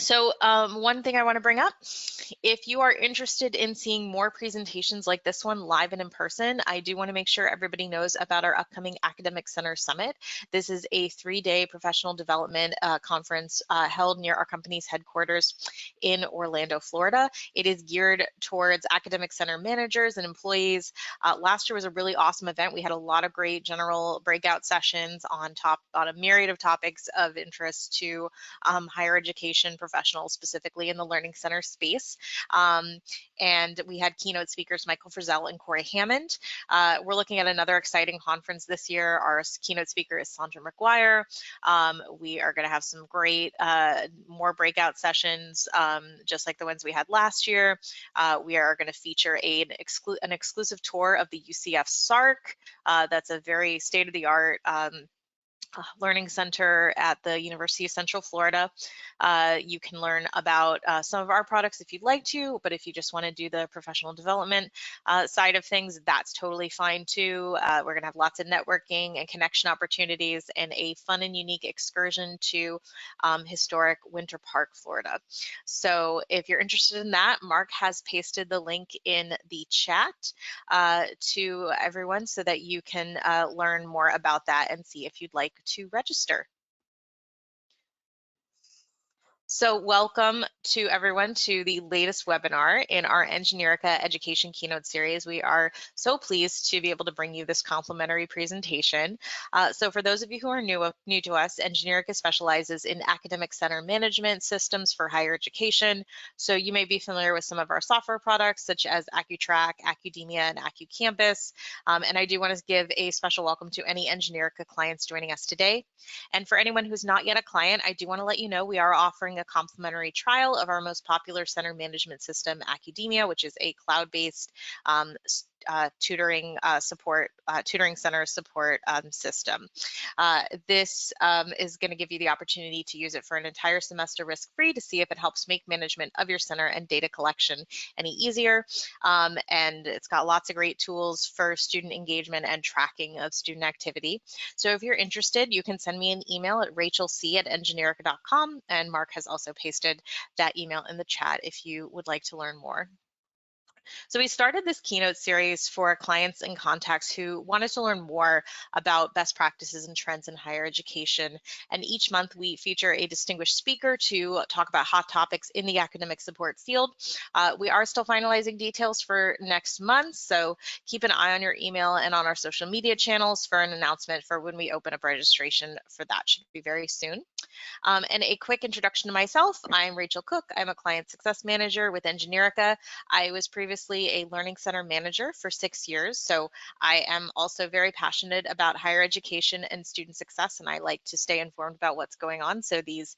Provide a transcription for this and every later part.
So one thing I want to bring up, if you are interested in seeing more presentations like this one live and in person, I do want to make sure everybody knows about our upcoming Academic Center Summit. This is a 3-day professional development conference held near our company's headquarters in Orlando, Florida. It is geared towards academic center managers and employees. Last year was a really awesome event. We had a lot of great general breakout sessions on a myriad of topics of interest to higher education professionals, specifically in the learning center space. And we had keynote speakers Michael Frizzell and Corey Hammond. We're looking at another exciting conference this year. Our keynote speaker is Sandra McGuire. We are going to have some great more breakout sessions, just like the ones we had last year. We are going to feature an exclusive tour of the UCF SARC. That's a very state-of-the-art learning center at the University of Central Florida. You can learn about some of our products if you'd like to, but if you just want to do the professional development side of things, that's totally fine too. We're going to have lots of networking and connection opportunities and a fun and unique excursion to historic Winter Park, Florida. So if you're interested in that, Mark has pasted the link in the chat to everyone so that you can learn more about that and see if you'd like to register. So welcome to everyone to the latest webinar in our Engineerica Education Keynote Series. We are so pleased to be able to bring you this complimentary presentation. So for those of you who are new to us, Engineerica specializes in academic center management systems for higher education. So you may be familiar with some of our software products such as AccuTrack, Accudemia, and AccuCampus. And I do want to give a special welcome to any Engineerica clients joining us today. And for anyone who's not yet a client, I do want to let you know we are offering a complimentary trial of our most popular center management system, Accudemia, which is a cloud-based tutoring center support system. This is going to give you the opportunity to use it for an entire semester risk-free to see if it helps make management of your center and data collection any easier. And it's got lots of great tools for student engagement and tracking of student activity. So if you're interested, you can send me an email at rachelc@engineerica.com, and Mark has also pasted that email in the chat if you would like to learn more. So we started this keynote series for clients and contacts who wanted to learn more about best practices and trends in higher education. And each month we feature a distinguished speaker to talk about hot topics in the academic support field. We are still finalizing details for next month, so keep an eye on your email and on our social media channels for an announcement for when we open up registration for that. Should be very soon. And a quick introduction to myself. I'm Rachel Cook. I'm a client success manager with Engineerica. I was previously a learning center manager for 6 years, so I am also very passionate about higher education and student success, and I like to stay informed about what's going on. So these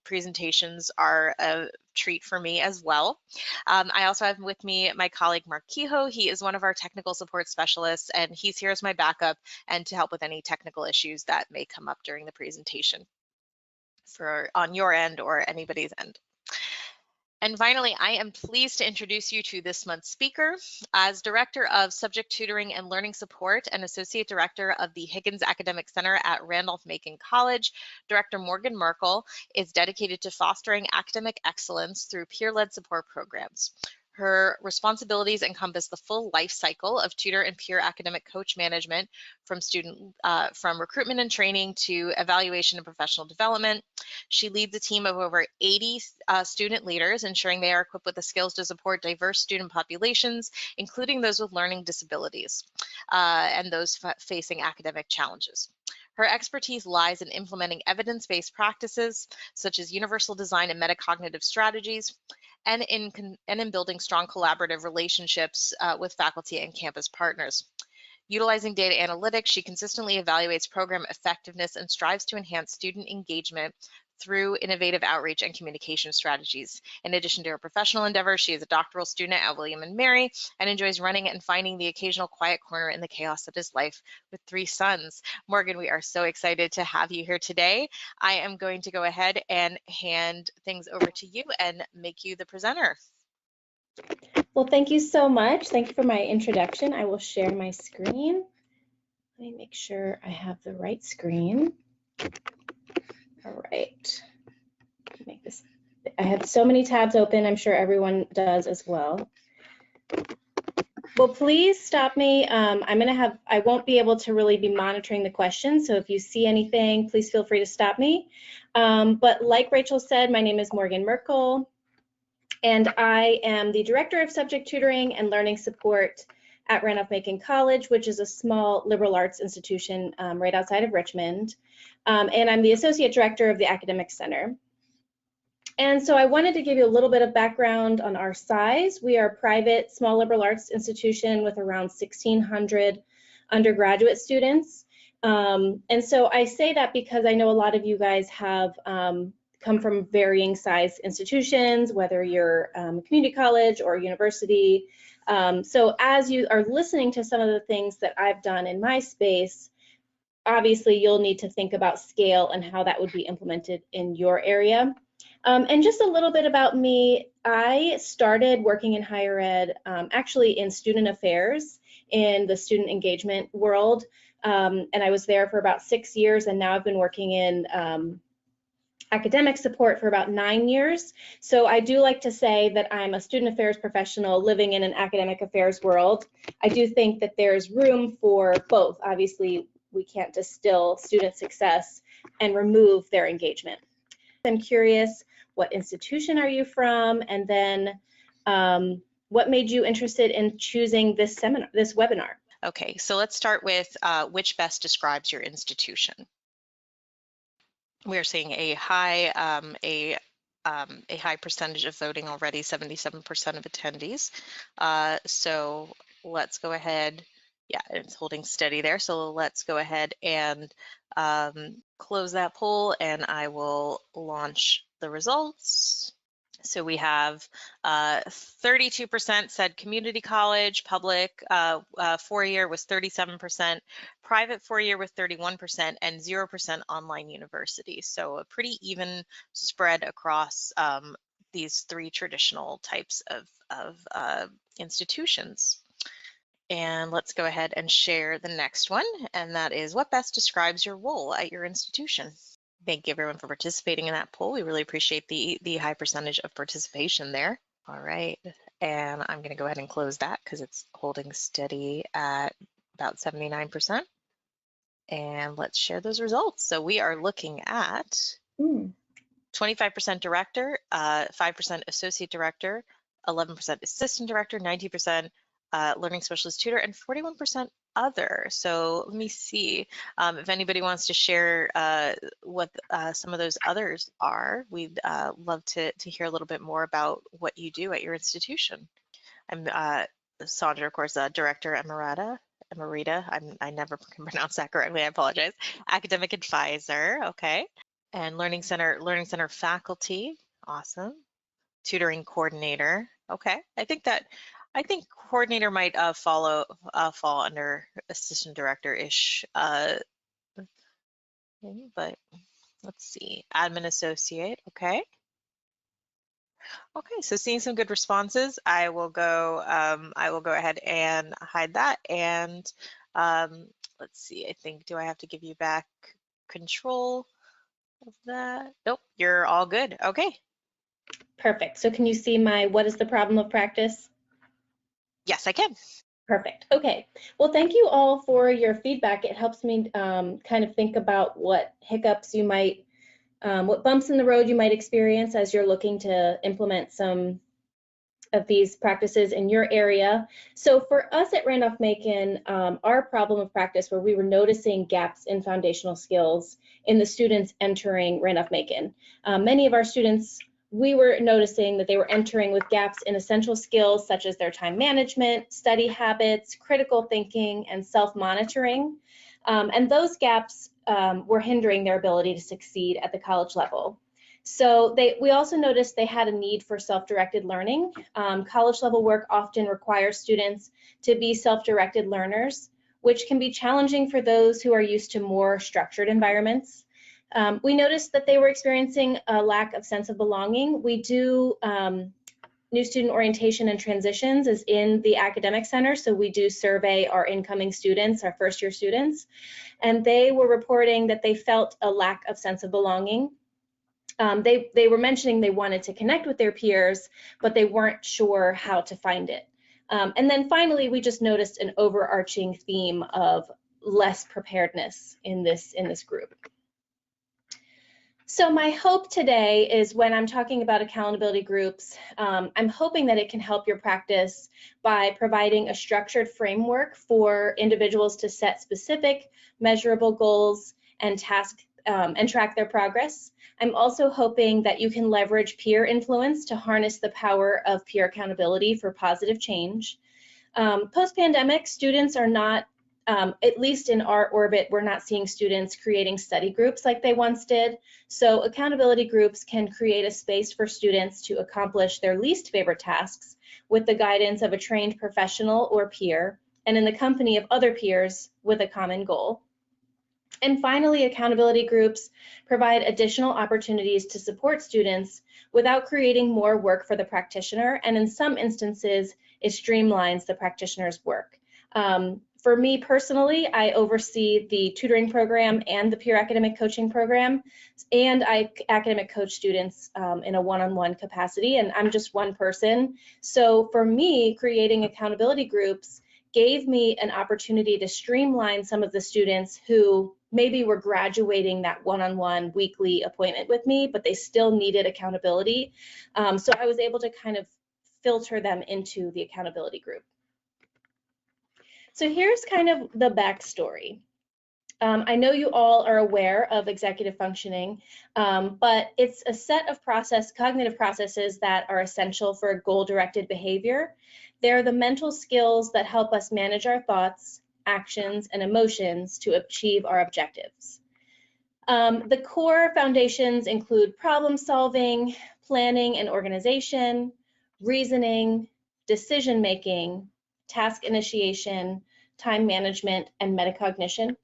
presentations are a treat for me as well. I also have with me my colleague Mark Kehoe. He is one of our technical support specialists, and he's here as my backup and to help with any technical issues that may come up during the presentation on your end or anybody's end. And finally, I am pleased to introduce you to this month's speaker. As Director of Subject Tutoring and Learning Support and Associate Director of the Higgins Academic Center at Randolph-Macon College, Director Morgan Merkel is dedicated to fostering academic excellence through peer-led support programs. Her responsibilities encompass the full life cycle of tutor and peer academic coach management, from recruitment and training to evaluation and professional development. She leads a team of over 80 student leaders, ensuring they are equipped with the skills to support diverse student populations, including those with learning disabilities and those facing academic challenges. Her expertise lies in implementing evidence-based practices, such as universal design and metacognitive strategies, and in building strong collaborative relationships with faculty and campus partners. Utilizing data analytics, she consistently evaluates program effectiveness and strives to enhance student engagement through innovative outreach and communication strategies. In addition to her professional endeavors, she is a doctoral student at William & Mary and enjoys running and finding the occasional quiet corner in the chaos that is life with 3 sons. Morgan, we are so excited to have you here today. I am going to go ahead and hand things over to you and make you the presenter. Well, thank you so much. Thank you for my introduction. I will share my screen. Let me make sure I have the right screen. All right, make this I have so many tabs open. I'm sure everyone does as well. Well, please stop me. I won't be able to really be monitoring the questions. So if you see anything, please feel free to stop me. But like Rachel said, my name is Morgan Merkel, and I am the Director of Subject Tutoring and Learning Support at Randolph-Macon College, which is a small liberal arts institution right outside of Richmond. And I'm the Associate Director of the Academic Center. And so I wanted to give you a little bit of background on our size. We are a private, small liberal arts institution with around 1,600 undergraduate students. And so I say that because I know a lot of you guys have come from varying size institutions, whether you're community college or university. So as you are listening to some of the things that I've done in my space, obviously you'll need to think about scale and how that would be implemented in your area. And just a little bit about me, I started working in higher ed, actually in student affairs in the student engagement world. And I was there for about 6 years, and now I've been working in academic support for about 9 years. So I do like to say that I'm a student affairs professional living in an academic affairs world. I do think that there's room for both. Obviously, we can't distill student success and remove their engagement. I'm curious, what institution are you from? And then what made you interested in choosing this webinar? Okay, so let's start with which best describes your institution. We are seeing a high percentage of voting already, 77% of attendees. So let's go ahead. Yeah, it's holding steady there. So let's go ahead and close that poll, and I will launch the results. So we have 32% said community college, public four-year was 37%, private four-year with 31%, and 0% online university. So a pretty even spread across these three traditional types of institutions. And let's go ahead and share the next one, and that is what best describes your role at your institution. Thank you everyone for participating in that poll. We really appreciate the high percentage of participation there. All right, and I'm going to go ahead and close that because it's holding steady at about 79%. And let's share those results. So we are looking at 25% director, 5% associate director, 11% assistant director, 90% learning specialist tutor, and 41% other. So let me see if anybody wants to share what some of those others are. We'd love to hear a little bit more about what you do at your institution. I'm Sandra, of course, Director Emerita. I never can pronounce that correctly. I apologize. Academic advisor. Okay. And Learning Center faculty. Awesome. Tutoring coordinator. Okay. I think coordinator might fall under assistant director-ish, but let's see, admin associate, okay. Okay, so seeing some good responses, I will go ahead and hide that, and let's see, I think, do I have to give you back control of that? Nope, you're all good, okay. Perfect, so can you see my what is the problem of practice? Yes, I can. Perfect. Okay. Well, thank you all for your feedback. It helps me kind of think about what hiccups you might, what bumps in the road you might experience as you're looking to implement some of these practices in your area. So for us at Randolph-Macon, our problem of practice where we were noticing gaps in foundational skills in the students entering Randolph-Macon. Many of our students, we were noticing that they were entering with gaps in essential skills such as their time management, study habits, critical thinking, and self-monitoring. And those gaps were hindering their ability to succeed at the college level. So we also noticed they had a need for self-directed learning. College level work often requires students to be self-directed learners, which can be challenging for those who are used to more structured environments. We noticed that they were experiencing a lack of sense of belonging. We do new student orientation and transitions is in the academic center, so we do survey our incoming students, our first year students, and they were reporting that they felt a lack of sense of belonging. they were mentioning they wanted to connect with their peers, but they weren't sure how to find it. And then finally, we just noticed an overarching theme of less preparedness in this group. So my hope today is when I'm talking about accountability groups, I'm hoping that it can help your practice by providing a structured framework for individuals to set specific measurable goals and tasks and track their progress. I'm also hoping that you can leverage peer influence to harness the power of peer accountability for positive change. Post-pandemic, students are not, at least in our orbit, we're not seeing students creating study groups like they once did. So accountability groups can create a space for students to accomplish their least favorite tasks with the guidance of a trained professional or peer, and in the company of other peers with a common goal. And finally, accountability groups provide additional opportunities to support students without creating more work for the practitioner, and in some instances, it streamlines the practitioner's work. For me personally, I oversee the tutoring program and the peer academic coaching program, and I academic coach students in a one-on-one capacity, and I'm just one person. So for me, creating accountability groups gave me an opportunity to streamline some of the students who maybe were graduating that one-on-one weekly appointment with me, but they still needed accountability. So I was able to kind of filter them into the accountability group. So here's kind of the backstory. I know you all are aware of executive functioning, but it's a set of cognitive processes that are essential for goal-directed behavior. They're the mental skills that help us manage our thoughts, actions, and emotions to achieve our objectives. The core foundations include problem solving, planning and organization, reasoning, decision making, task initiation, time management, and metacognition.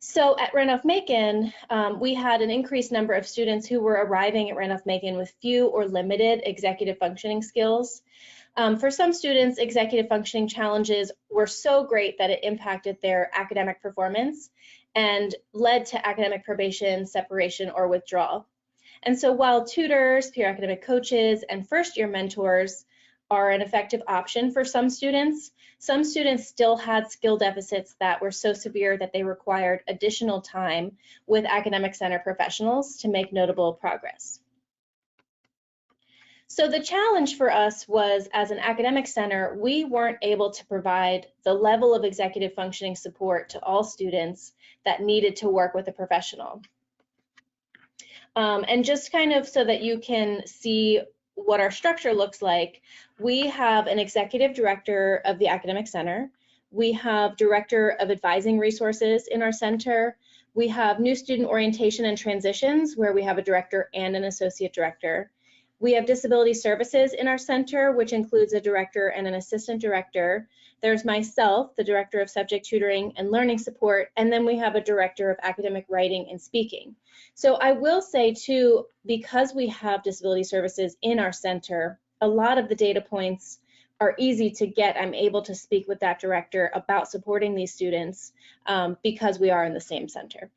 So at Randolph-Macon, we had an increased number of students who were arriving at Randolph-Macon with few or limited executive functioning skills. For some students, executive functioning challenges were so great that it impacted their academic performance and led to academic probation, separation, or withdrawal. And so while tutors, peer academic coaches, and first-year mentors are an effective option for some students still had skill deficits that were so severe that they required additional time with academic center professionals to make notable progress. So the challenge for us was, as an academic center, we weren't able to provide the level of executive functioning support to all students that needed to work with a professional. And just kind of so that you can see what our structure looks like, we have an executive director of the academic center. We have director of advising resources in our center. We have new student orientation and transitions, where we have a director and an associate director. We have disability services in our center, which includes a director and an assistant director. There's myself, the director of subject tutoring and learning support, and then we have a director of academic writing and speaking. So I will say too, because we have disability services in our center, a lot of the data points are easy to get. I'm able to speak with that director about supporting these students because we are in the same center.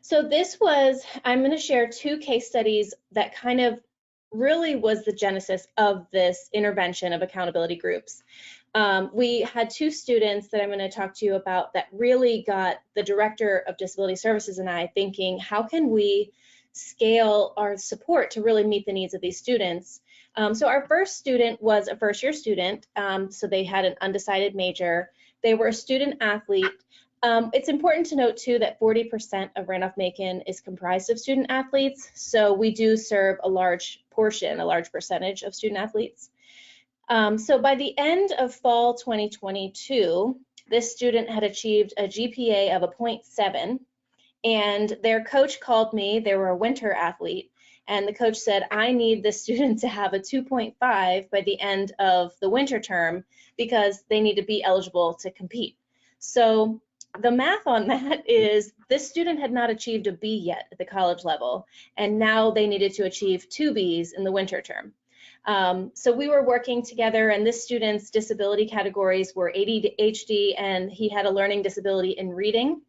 So this was, I'm going to share two case studies that kind of really was the genesis of this intervention of accountability groups. We had two students that I'm going to talk to you about that really got the director of disability services and I thinking, how can we scale our support to really meet the needs of these students? So our first student was a first-year student, so they had an undecided major. They were a student athlete. It's important to note too that 40% of Randolph-Macon is comprised of student athletes, so we do serve a large portion, a large percentage of student athletes. So by the end of fall 2022, this student had achieved a GPA of a 0.7, and their coach called me. They were a winter athlete, and the coach said, I need this student to have a 2.5 by the end of the winter term because they need to be eligible to compete. So the math on that is this student had not achieved a B yet at the college level, and now they needed to achieve 2 Bs in the winter term. So we were working together, and this student's disability categories were ADHD, and he had a learning disability in reading.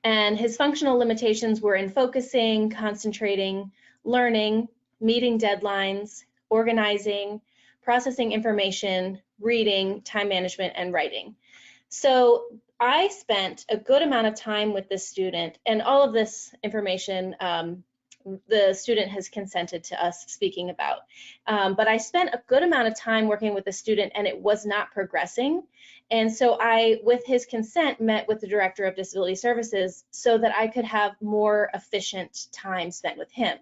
And his functional limitations were in focusing, concentrating, learning, meeting deadlines, organizing, processing information, reading, time management, and writing. So I spent a good amount of time with this student, and all of this information the student has consented to us speaking about. But I spent a good amount of time working with the student, and it was not progressing. And so I, with his consent, met with the Director of Disability Services so that I could have more efficient time spent with him.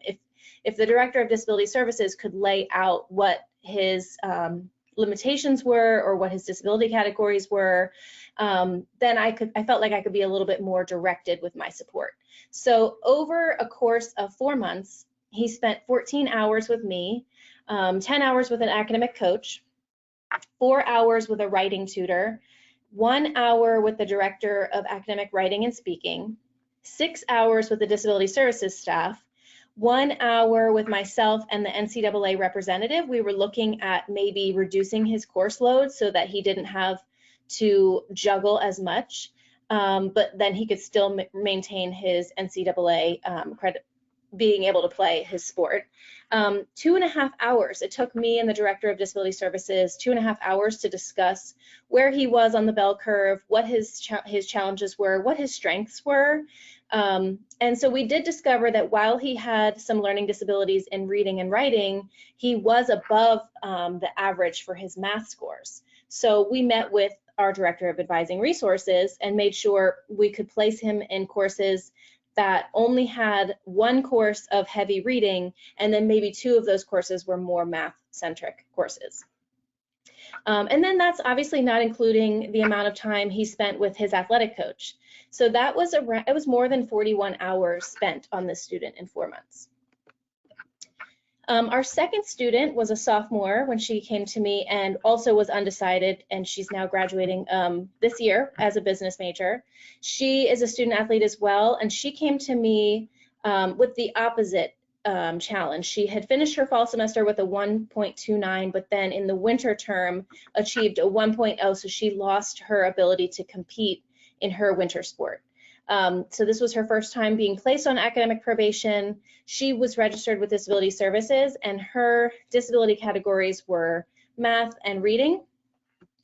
If the Director of Disability Services could lay out what his limitations were or what his disability categories were, then I felt like I could be a little bit more directed with my support. So over a course of 4 months, he spent 14 hours with me, 10 hours with an academic coach, 4 hours with a writing tutor, 1 hour with the Director of Academic Writing and Speaking, 6 hours with the Disability Services staff, 1 hour with myself and the NCAA representative. We were looking at maybe reducing his course load so that he didn't have to juggle as much, but then he could still maintain his NCAA credit, being able to play his sport. 2.5 hours. It took me and the Director of Disability Services 2.5 hours to discuss where he was on the bell curve, what his challenges were, what his strengths were. And so we did discover that while he had some learning disabilities in reading and writing, he was above the average for his math scores. So we met with our Director of Advising Resources and made sure we could place him in courses that only had 1 course of heavy reading, and then maybe 2 of those courses were more math-centric courses. And then that's obviously not including the amount of time he spent with his athletic coach. So that was it was more than 41 hours spent on this student in 4 months. Our second student was a sophomore when she came to me and also was undecided, and she's now graduating this year as a business major. She is a student athlete as well, and she came to me with the opposite challenge. She had finished her fall semester with a 1.29, but then in the winter term achieved a 1.0, so she lost her ability to compete in her winter sport. So this was her first time being placed on academic probation. She was registered with Disability Services, and her disability categories were math and reading.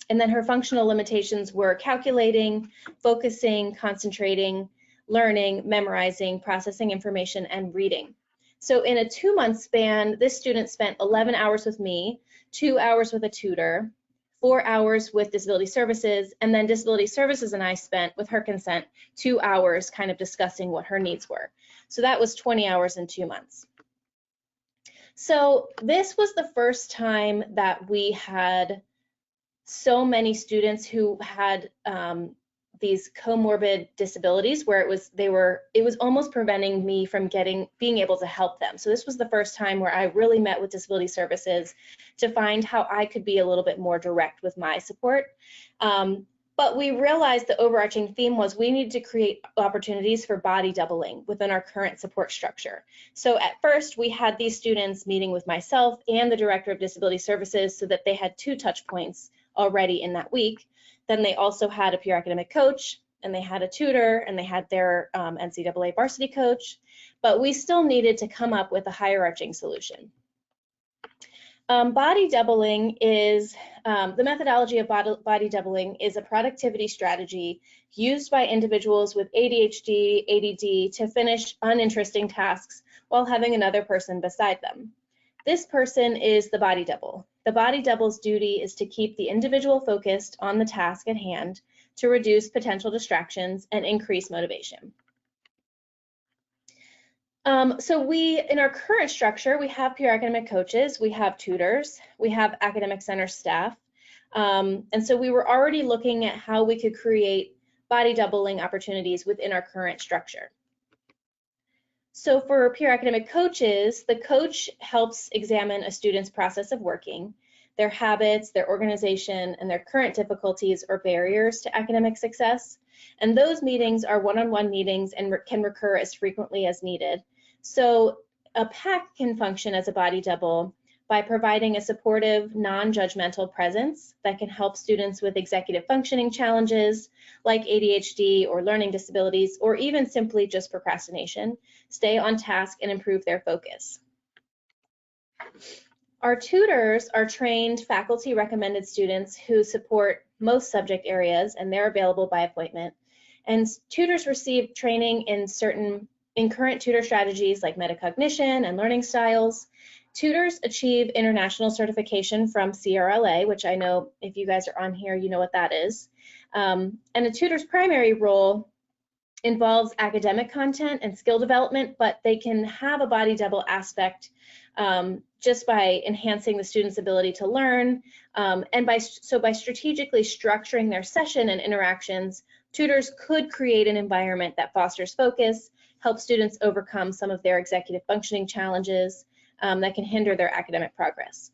And then her functional limitations were calculating, focusing, concentrating, learning, memorizing, processing information, and reading. So in a 2-month span, this student spent 11 hours with me, 2 hours with a tutor, 4 hours with Disability Services, and then Disability Services and I spent, with her consent, 2 hours kind of discussing what her needs were. So that was 20 hours in 2 months. So this was the first time that we had so many students who had these comorbid disabilities where it was almost preventing me from being able to help them. So this was the first time where I really met with Disability Services to find how I could be a little bit more direct with my support. But we realized the overarching theme was we needed to create opportunities for body doubling within our current support structure. So at first we had these students meeting with myself and the Director of Disability Services so that they had 2 touch points already in that week. Then they also had a peer academic coach, and they had a tutor, and they had their NCAA varsity coach, but we still needed to come up with a hierarching solution. Body doubling is, the methodology of body doubling is a productivity strategy used by individuals with ADHD, ADD to finish uninteresting tasks while having another person beside them. This person is the body double. The body double's duty is to keep the individual focused on the task at hand to reduce potential distractions and increase motivation. So in our current structure, we have peer academic coaches, we have tutors, we have academic center staff. And so we were already looking at how we could create body doubling opportunities within our current structure. So for peer academic coaches, the coach helps examine a student's process of working, their habits, their organization, and their current difficulties or barriers to academic success. And those meetings are one-on-one meetings and can recur as frequently as needed. So a PAC can function as a body double by providing a supportive, non-judgmental presence that can help students with executive functioning challenges like ADHD or learning disabilities, or even simply just procrastination, stay on task and improve their focus. Our tutors are trained faculty recommended students who support most subject areas, and they're available by appointment. And tutors receive training in current tutor strategies like metacognition and learning styles. Tutors achieve international certification from CRLA, which I know if you guys are on here, you know what that is. And a tutor's primary role involves academic content and skill development, but they can have a body double aspect just by enhancing the student's ability to learn. And by strategically structuring their session and interactions, tutors could create an environment that fosters focus, help students overcome some of their executive functioning challenges that can hinder their academic progress.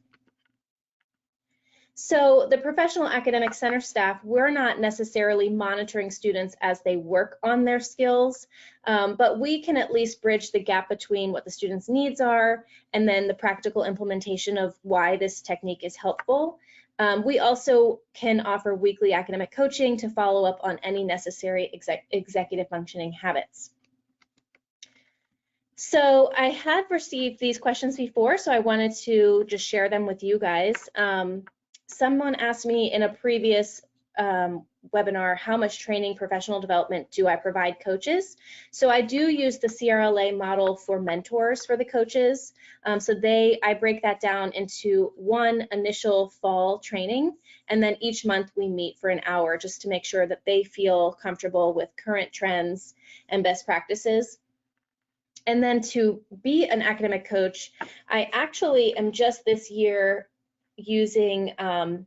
So the professional academic center staff, we're not necessarily monitoring students as they work on their skills, but we can at least bridge the gap between what the students' needs are and then the practical implementation of why this technique is helpful. We also can offer weekly academic coaching to follow up on any necessary executive functioning habits. So I had received these questions before, so I wanted to just share them with you guys. Someone asked me in a previous webinar, how much training professional development do I provide coaches? So I do use the CRLA model for mentors for the coaches. I break that down into one initial fall training, and then each month we meet for an hour just to make sure that they feel comfortable with current trends and best practices. And then to be an academic coach, I actually am just this year using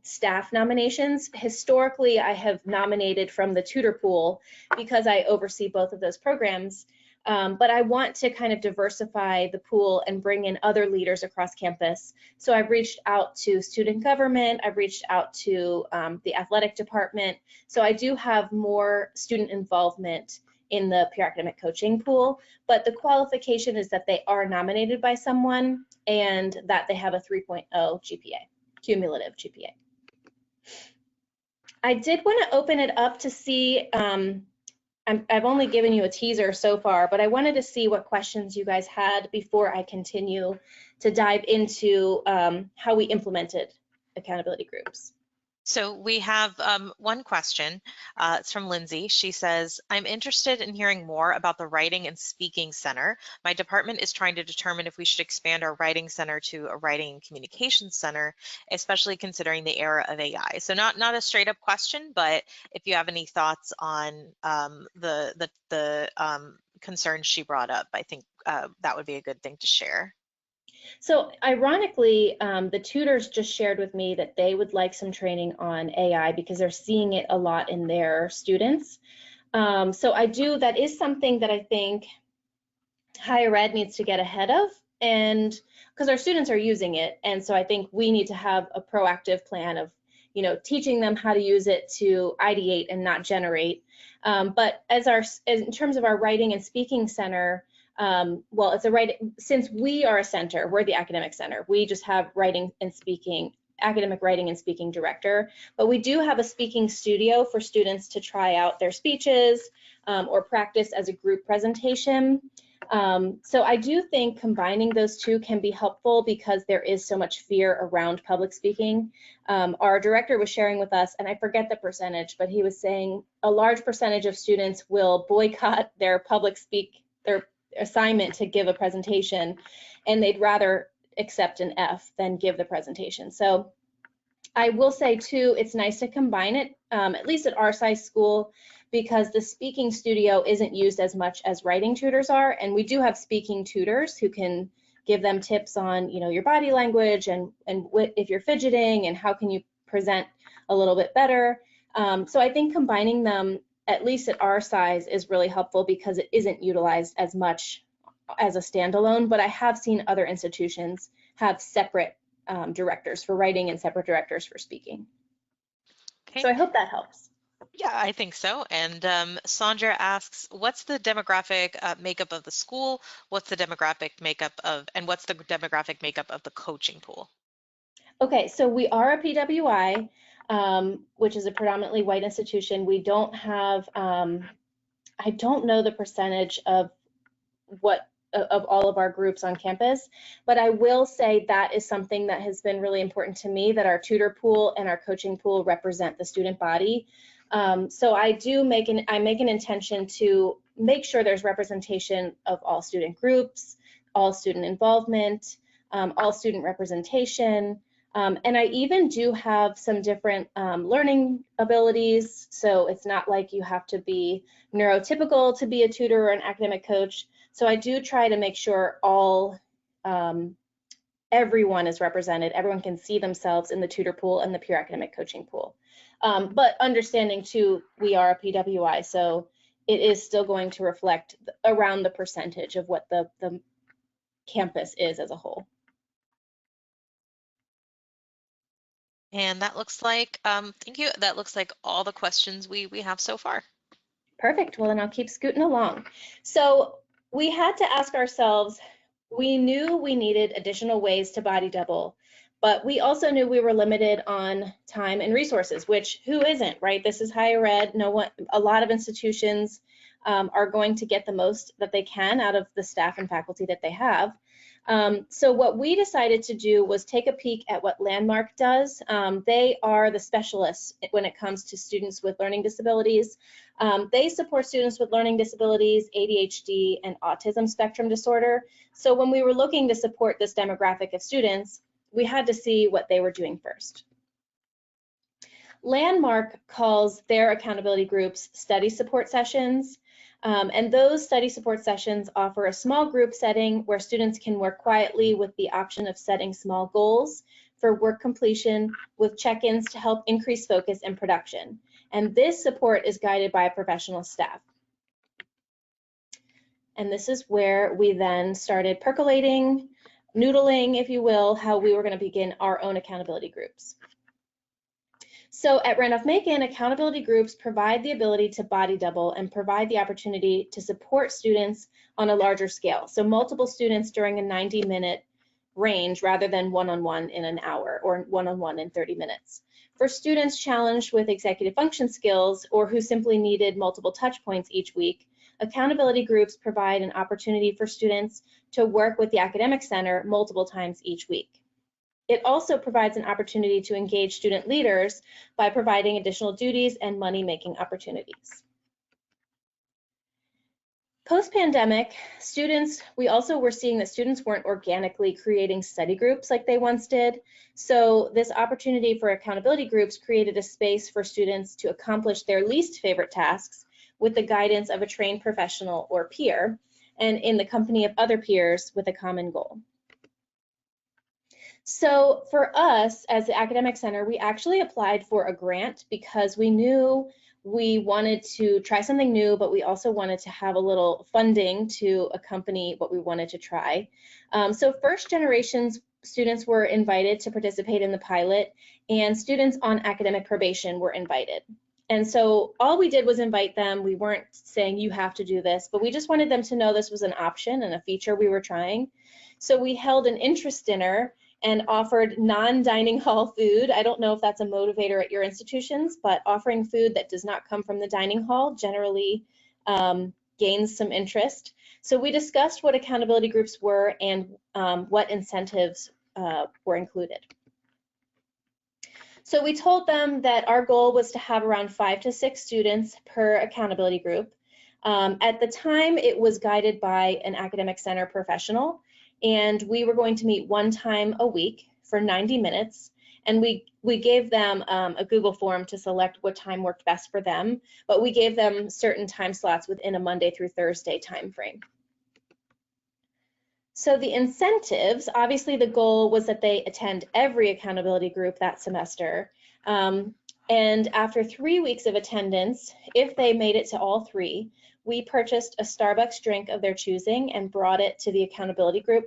staff nominations. Historically, I have nominated from the tutor pool because I oversee both of those programs, but I want to kind of diversify the pool and bring in other leaders across campus. So I've reached out to student government, I've reached out to the athletic department. So I do have more student involvement in the peer academic coaching pool, but the qualification is that they are nominated by someone and that they have a 3.0 GPA, cumulative GPA. I did want to open it up to see, I've only given you a teaser so far, but I wanted to see what questions you guys had before I continue to dive into how we implemented accountability groups. So we have one question. It's from Lindsay. She says, I'm interested in hearing more about the Writing and Speaking Center. My department is trying to determine if we should expand our Writing Center to a Writing and Communications Center, especially considering the era of AI. So not a straight up question, but if you have any thoughts on the concerns she brought up, I think that would be a good thing to share. So ironically, the tutors just shared with me that they would like some training on AI because they're seeing it a lot in their students. So that is something that I think higher ed needs to get ahead of, and because our students are using it. And so I think we need to have a proactive plan of, teaching them how to use it to ideate and not generate. But in terms of our Writing and Speaking Center, since we are a center, we're the academic center, we just have academic writing and speaking director, but we do have a speaking studio for students to try out their speeches or practice as a group presentation. So I do think combining those two can be helpful because there is so much fear around public speaking. Our director was sharing with us, and I forget the percentage, but he was saying a large percentage of students will boycott their their assignment to give a presentation, and they'd rather accept an F than give the presentation. So I will say too, it's nice to combine it, at least at our size school, because the speaking studio isn't used as much as writing tutors are, and we do have speaking tutors who can give them tips on, your body language and if you're fidgeting and how can you present a little bit better. So I think combining them, at least at our size, is really helpful because it isn't utilized as much as a standalone, but I have seen other institutions have separate directors for writing and separate directors for speaking. Okay. So I hope that helps. Yeah, I think so. And Sandra asks, what's the demographic makeup of the school? What's the demographic makeup of the coaching pool? Okay, so we are a PWI, which is a predominantly white institution. We don't have, I don't know the percentage of all of our groups on campus, but I will say that is something that has been really important to me, that our tutor pool and our coaching pool represent the student body. So I make an intention to make sure there's representation of all student groups, all student involvement, all student representation. And I even do have some different learning abilities. So it's not like you have to be neurotypical to be a tutor or an academic coach. So I do try to make sure everyone is represented. Everyone can see themselves in the tutor pool and the peer academic coaching pool. But understanding too, we are a PWI, so it is still going to reflect around the percentage of what the campus is as a whole. And that looks like, thank you, that looks like all the questions we have so far. Perfect, well then I'll keep scooting along. So we had to ask ourselves, we knew we needed additional ways to body double, but we also knew we were limited on time and resources, which who isn't, right? This is higher ed. A lot of institutions are going to get the most that they can out of the staff and faculty that they have. So what we decided to do was take a peek at what Landmark does. They are the specialists when it comes to students with learning disabilities. They support students with learning disabilities, ADHD, and autism spectrum disorder. So when we were looking to support this demographic of students, we had to see what they were doing first. Landmark calls their accountability groups study support sessions. And those study support sessions offer a small group setting where students can work quietly with the option of setting small goals for work completion with check-ins to help increase focus and production. And this support is guided by a professional staff. And this is where we then started percolating, noodling, if you will, how we were going to begin our own accountability groups. So at Randolph-Macon, accountability groups provide the ability to body double and provide the opportunity to support students on a larger scale. So multiple students during a 90-minute range rather than one-on-one in an hour or one-on-one in 30 minutes. For students challenged with executive function skills or who simply needed multiple touch points each week, accountability groups provide an opportunity for students to work with the academic center multiple times each week. It also provides an opportunity to engage student leaders by providing additional duties and money-making opportunities. Post-pandemic, we also were seeing that students weren't organically creating study groups like they once did. So this opportunity for accountability groups created a space for students to accomplish their least favorite tasks with the guidance of a trained professional or peer, and in the company of other peers with a common goal. So for us as the Academic Center, we actually applied for a grant because we knew we wanted to try something new, but we also wanted to have a little funding to accompany what we wanted to try. So first generation students were invited to participate in the pilot, and students on academic probation were invited. And so all we did was invite them. We weren't saying you have to do this, but we just wanted them to know this was an option and a feature we were trying. So we held an interest dinner and offered non-dining hall food. I don't know if that's a motivator at your institutions, but offering food that does not come from the dining hall generally gains some interest. So we discussed what accountability groups were and what incentives were included. So we told them that our goal was to have around 5 to 6 students per accountability group. At the time, it was guided by an academic center professional, and we were going to meet one time a week for 90 minutes. And we gave them a Google form to select what time worked best for them, but we gave them certain time slots within a Monday through Thursday time frame. So the incentives, obviously the goal was that they attend every accountability group that semester. And after 3 weeks of attendance, if they made it to all 3, we purchased a Starbucks drink of their choosing and brought it to the accountability group.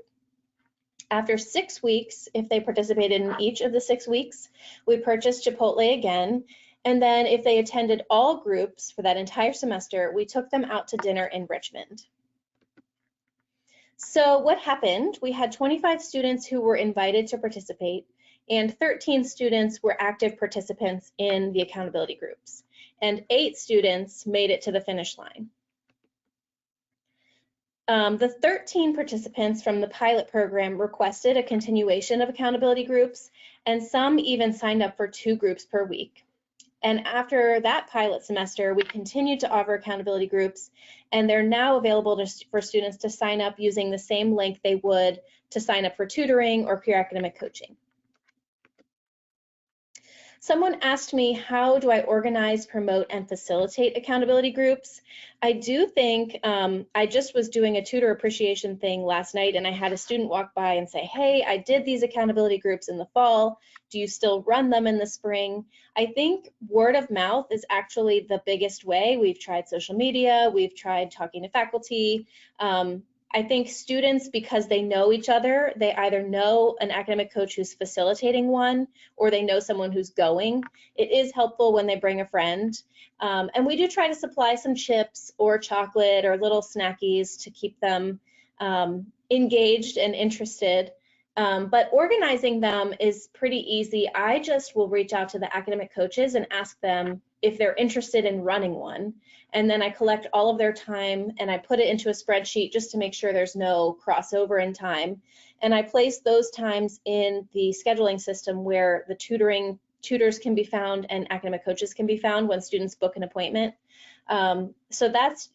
After 6 weeks, if they participated in each of the 6 weeks, we purchased Chipotle again. And then if they attended all groups for that entire semester, we took them out to dinner in Richmond. So what happened? We had 25 students who were invited to participate, and 13 students were active participants in the accountability groups, and 8 students made it to the finish line. The 13 participants from the pilot program requested a continuation of accountability groups, and some even signed up for 2 groups per week. And after that pilot semester, we continued to offer accountability groups, and they're now available for students to sign up using the same link they would to sign up for tutoring or peer academic coaching. Someone asked me, how do I organize, promote, and facilitate accountability groups? I do think, I just was doing a tutor appreciation thing last night, and I had a student walk by and say, hey, I did these accountability groups in the fall. Do you still run them in the spring? I think word of mouth is actually the biggest way. We've tried social media, we've tried talking to faculty. I think students, because they know each other, they either know an academic coach who's facilitating one, or they know someone who's going. It is helpful when they bring a friend. And we do try to supply some chips or chocolate or little snackies to keep them engaged and interested. But organizing them is pretty easy. I just will reach out to the academic coaches and ask them if they're interested in running one. And then I collect all of their time and I put it into a spreadsheet just to make sure there's no crossover in time. And I place those times in the scheduling system where the tutors can be found and academic coaches can be found when students book an appointment. So that's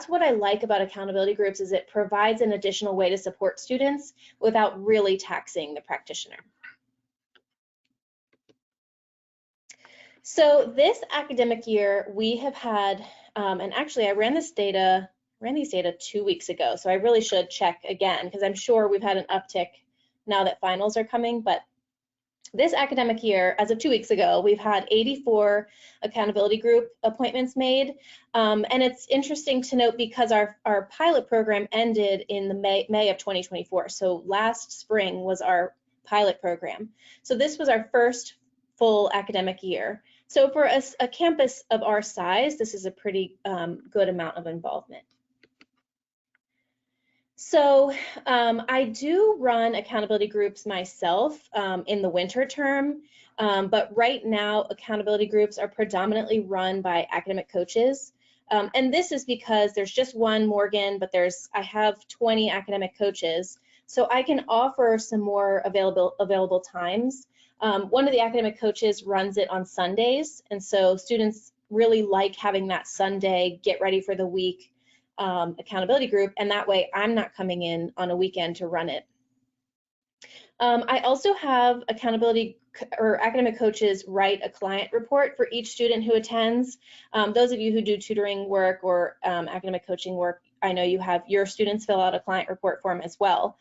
what I like about accountability groups, is it provides an additional way to support students without really taxing the practitioner. So this academic year, we have had, and actually I ran these data 2 weeks ago, so I really should check again, because I'm sure we've had an uptick now that finals are coming. But this academic year, as of 2 weeks ago, we've had 84 accountability group appointments made. And it's interesting to note because our pilot program ended in the May of 2024. So last spring was our pilot program. So this was our first full academic year. So for a campus of our size, this is a pretty good amount of involvement. So I do run accountability groups myself in the winter term, but right now accountability groups are predominantly run by academic coaches. And this is because there's just one Morgan, but I have 20 academic coaches, so I can offer some more available times. One of the academic coaches runs it on Sundays, and so students really like having that Sunday get ready for the week accountability group, and that way I'm not coming in on a weekend to run it. I also have accountability or academic coaches write a client report for each student who attends. Those of you who do tutoring work or academic coaching work, I know you have your students fill out a client report form as well.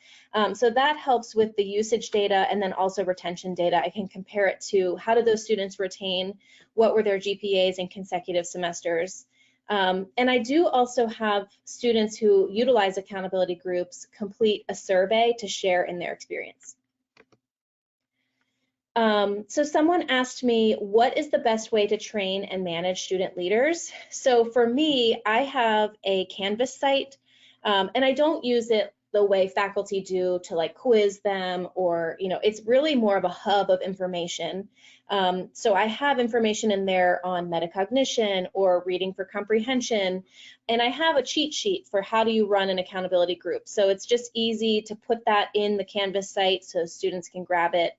So that helps with the usage data and then also retention data. I can compare it to how did those students retain, what were their GPAs in consecutive semesters. And I do also have students who utilize accountability groups complete a survey to share in their experience. So someone asked me, what is the best way to train and manage student leaders? So for me, I have a Canvas site, and I don't use it the way faculty do to like quiz them, or, it's really more of a hub of information. So I have information in there on metacognition or reading for comprehension, and I have a cheat sheet for how do you run an accountability group. So it's just easy to put that in the Canvas site so students can grab it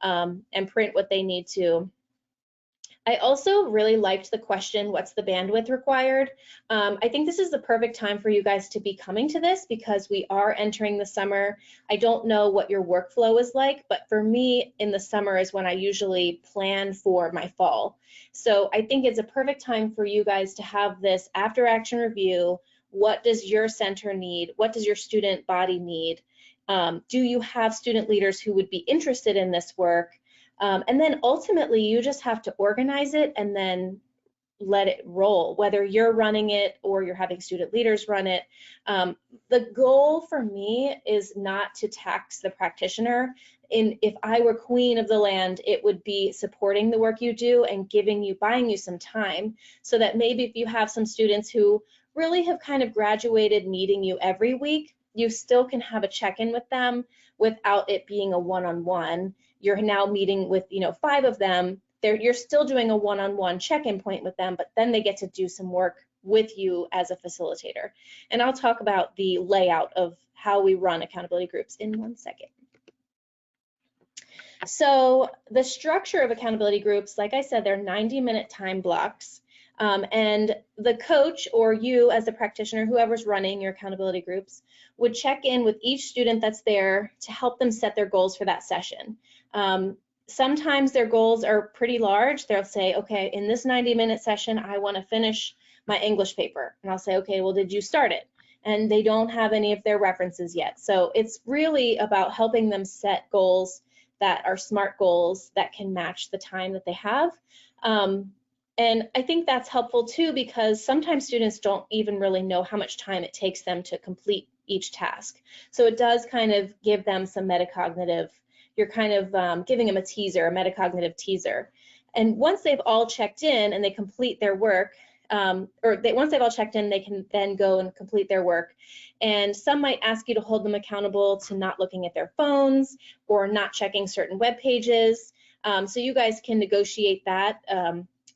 and print what they need to. I also really liked the question, what's the bandwidth required? I think this is the perfect time for you guys to be coming to this because we are entering the summer. I don't know what your workflow is like, but for me in the summer is when I usually plan for my fall. So I think it's a perfect time for you guys to have this after action review. What does your center need? What does your student body need? Do you have student leaders who would be interested in this work? And then ultimately, you just have to organize it and then let it roll, whether you're running it or you're having student leaders run it. The goal for me is not to tax the practitioner. If I were queen of the land, it would be supporting the work you do and buying you some time, so that maybe if you have some students who really have kind of graduated needing you every week, you still can have a check-in with them without it being a one-on-one. You're now meeting with, 5 of them. You're still doing a one-on-one check-in point with them, but then they get to do some work with you as a facilitator. And I'll talk about the layout of how we run accountability groups in 1 second. So the structure of accountability groups, like I said, they're 90-minute time blocks. And the coach or you as a practitioner, whoever's running your accountability groups, would check in with each student that's there to help them set their goals for that session. Sometimes their goals are pretty large. They'll say, okay, in this 90-minute session, I want to finish my English paper. And I'll say, okay, well, did you start it? And they don't have any of their references yet. So it's really about helping them set goals that are SMART goals that can match the time that they have. And I think that's helpful too, because sometimes students don't even really know how much time it takes them to complete each task. So it does kind of give them some metacognitive, you're kind of giving them a teaser, a metacognitive teaser. And once they've all checked in and they complete their work, once they've all checked in, they can then go and complete their work. And some might ask you to hold them accountable to not looking at their phones or not checking certain web pages. So you guys can negotiate that.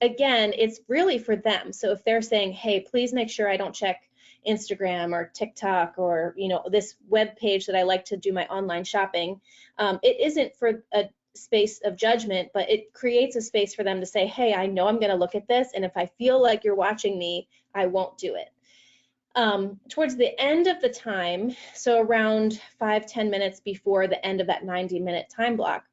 Again, it's really for them. So if they're saying, hey, please make sure I don't check Instagram or TikTok or this web page that I like to do my online shopping, it isn't for a space of judgment, but it creates a space for them to say, hey, I know I'm going to look at this, and if I feel like you're watching me, I won't do it. Towards the end of the time, so around 5-10 minutes before the end of that 90-minute time block,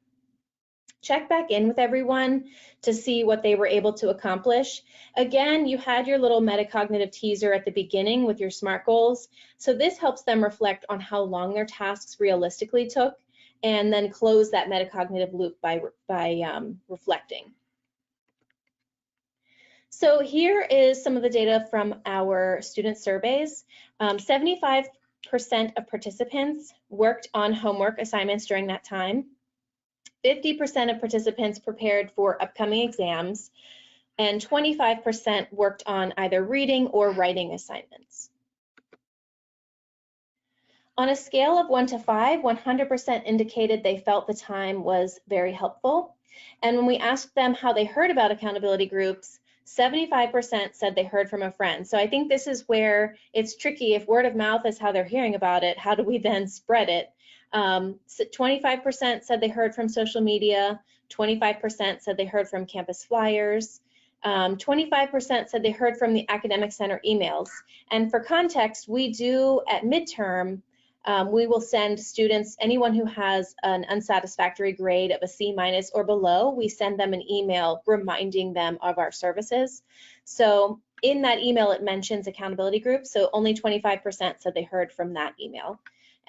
check back in with everyone to see what they were able to accomplish. Again, you had your little metacognitive teaser at the beginning with your SMART goals. So this helps them reflect on how long their tasks realistically took, and then close that metacognitive loop by reflecting. So here is some of the data from our student surveys. 75% of participants worked on homework assignments during that time. 50% of participants prepared for upcoming exams, and 25% worked on either reading or writing assignments. On a scale of 1 to 5, 100% indicated they felt the time was very helpful. And when we asked them how they heard about accountability groups, 75% said they heard from a friend. So I think this is where it's tricky. If word of mouth is how they're hearing about it, how do we then spread it? 25% said they heard from social media, 25% said they heard from campus flyers, 25% said they heard from the academic center emails. And for context, we do at midterm, we will send students, anyone who has an unsatisfactory grade of a C- or below, we send them an email reminding them of our services. So in that email, it mentions accountability groups, so only 25% said they heard from that email.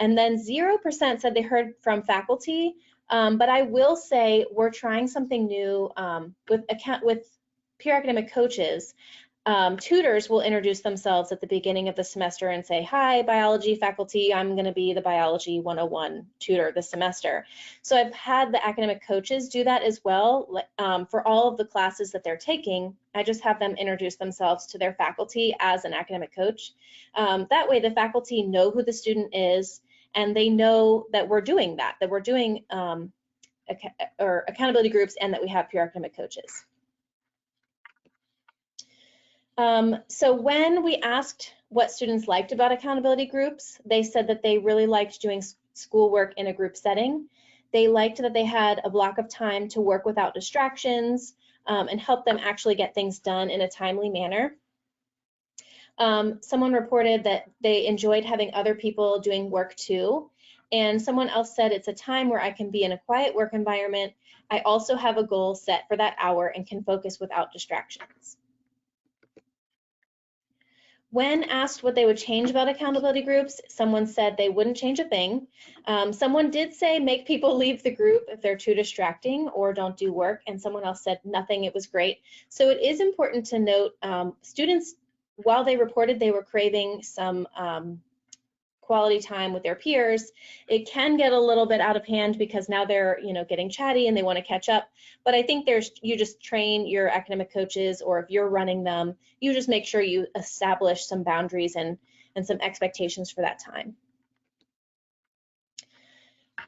And then 0% said they heard from faculty, but I will say we're trying something new with peer academic coaches. Tutors will introduce themselves at the beginning of the semester and say, hi, biology faculty, I'm going to be the biology 101 tutor this semester. So I've had the academic coaches do that as well. For all of the classes that they're taking, I just have them introduce themselves to their faculty as an academic coach. That way the faculty know who the student is, and they know that we're doing that we're doing accountability groups, and that we have peer academic coaches. So when we asked what students liked about accountability groups, they said that they really liked doing schoolwork in a group setting. They liked that they had a block of time to work without distractions and help them actually get things done in a timely manner. Someone reported that they enjoyed having other people doing work too. And someone else said it's a time where I can be in a quiet work environment. I also have a goal set for that hour and can focus without distractions. When asked what they would change about accountability groups, someone said they wouldn't change a thing. Someone did say make people leave the group if they're too distracting or don't do work, and someone else said nothing, it was great. So it is important to note students, while they reported they were craving some quality time with their peers, it can get a little bit out of hand because now they're getting chatty and they want to catch up. But I think you just train your academic coaches, or if you're running them, you just make sure you establish some boundaries and some expectations for that time.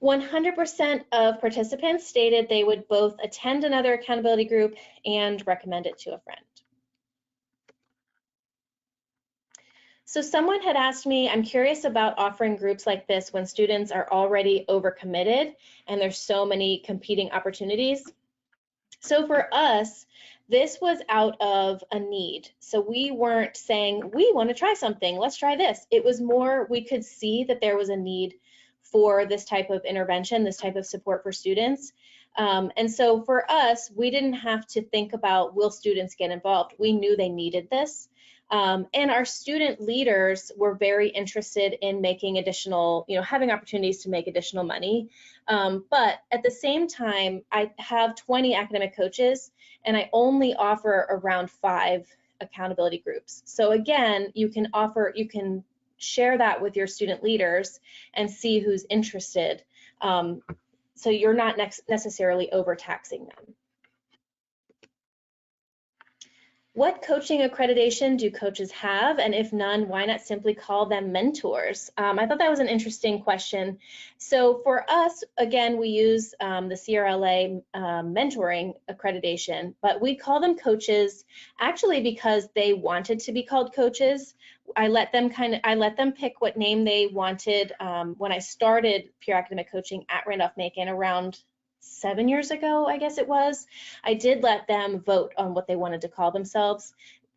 100% of participants stated they would both attend another accountability group and recommend it to a friend. So someone had asked me, I'm curious about offering groups like this when students are already overcommitted and there's so many competing opportunities. So for us, this was out of a need. So we weren't saying, we want to try something, let's try this. It was more, we could see that there was a need for this type of intervention, this type of support for students. And so for us, we didn't have to think about, will students get involved? We knew they needed this. And our student leaders were very interested in making additional, having opportunities to make additional money. But at the same time, I have 20 academic coaches and I only offer around 5 accountability groups. So again, you can share that with your student leaders and see who's interested. So you're not necessarily overtaxing them. What coaching accreditation do coaches have? And if none, why not simply call them mentors? I thought that was an interesting question. So for us, again, we use the CRLA mentoring accreditation, but we call them coaches actually because they wanted to be called coaches. I let them pick what name they wanted. When I started peer academic coaching at Randolph-Macon around 7 years ago, I guess it was, I did let them vote on what they wanted to call themselves.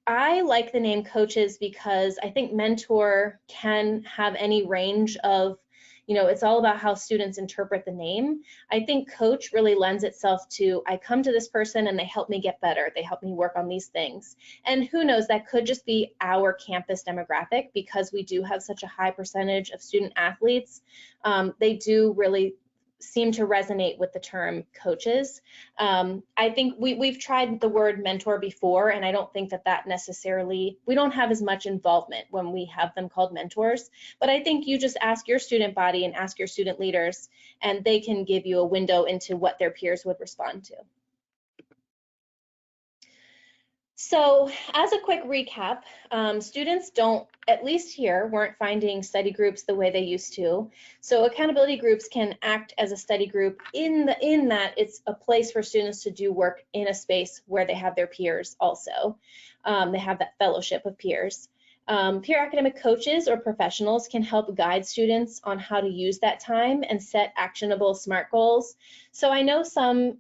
I like the name coaches because I think mentor can have any range of, it's all about how students interpret the name. I think coach really lends itself to, I come to this person and they help me get better. They help me work on these things. And who knows, that could just be our campus demographic because we do have such a high percentage of student athletes. They do really seem to resonate with the term coaches. I think we've tried the word mentor before, and I don't think that necessarily, we don't have as much involvement when we have them called mentors, but I think you just ask your student body and ask your student leaders, and they can give you a window into what their peers would respond to. So as a quick recap, students at least here, weren't finding study groups the way they used to. So accountability groups can act as a study group in that it's a place for students to do work in a space where they have their peers also. They have that fellowship of peers. Peer academic coaches or professionals can help guide students on how to use that time and set actionable SMART goals. So I know some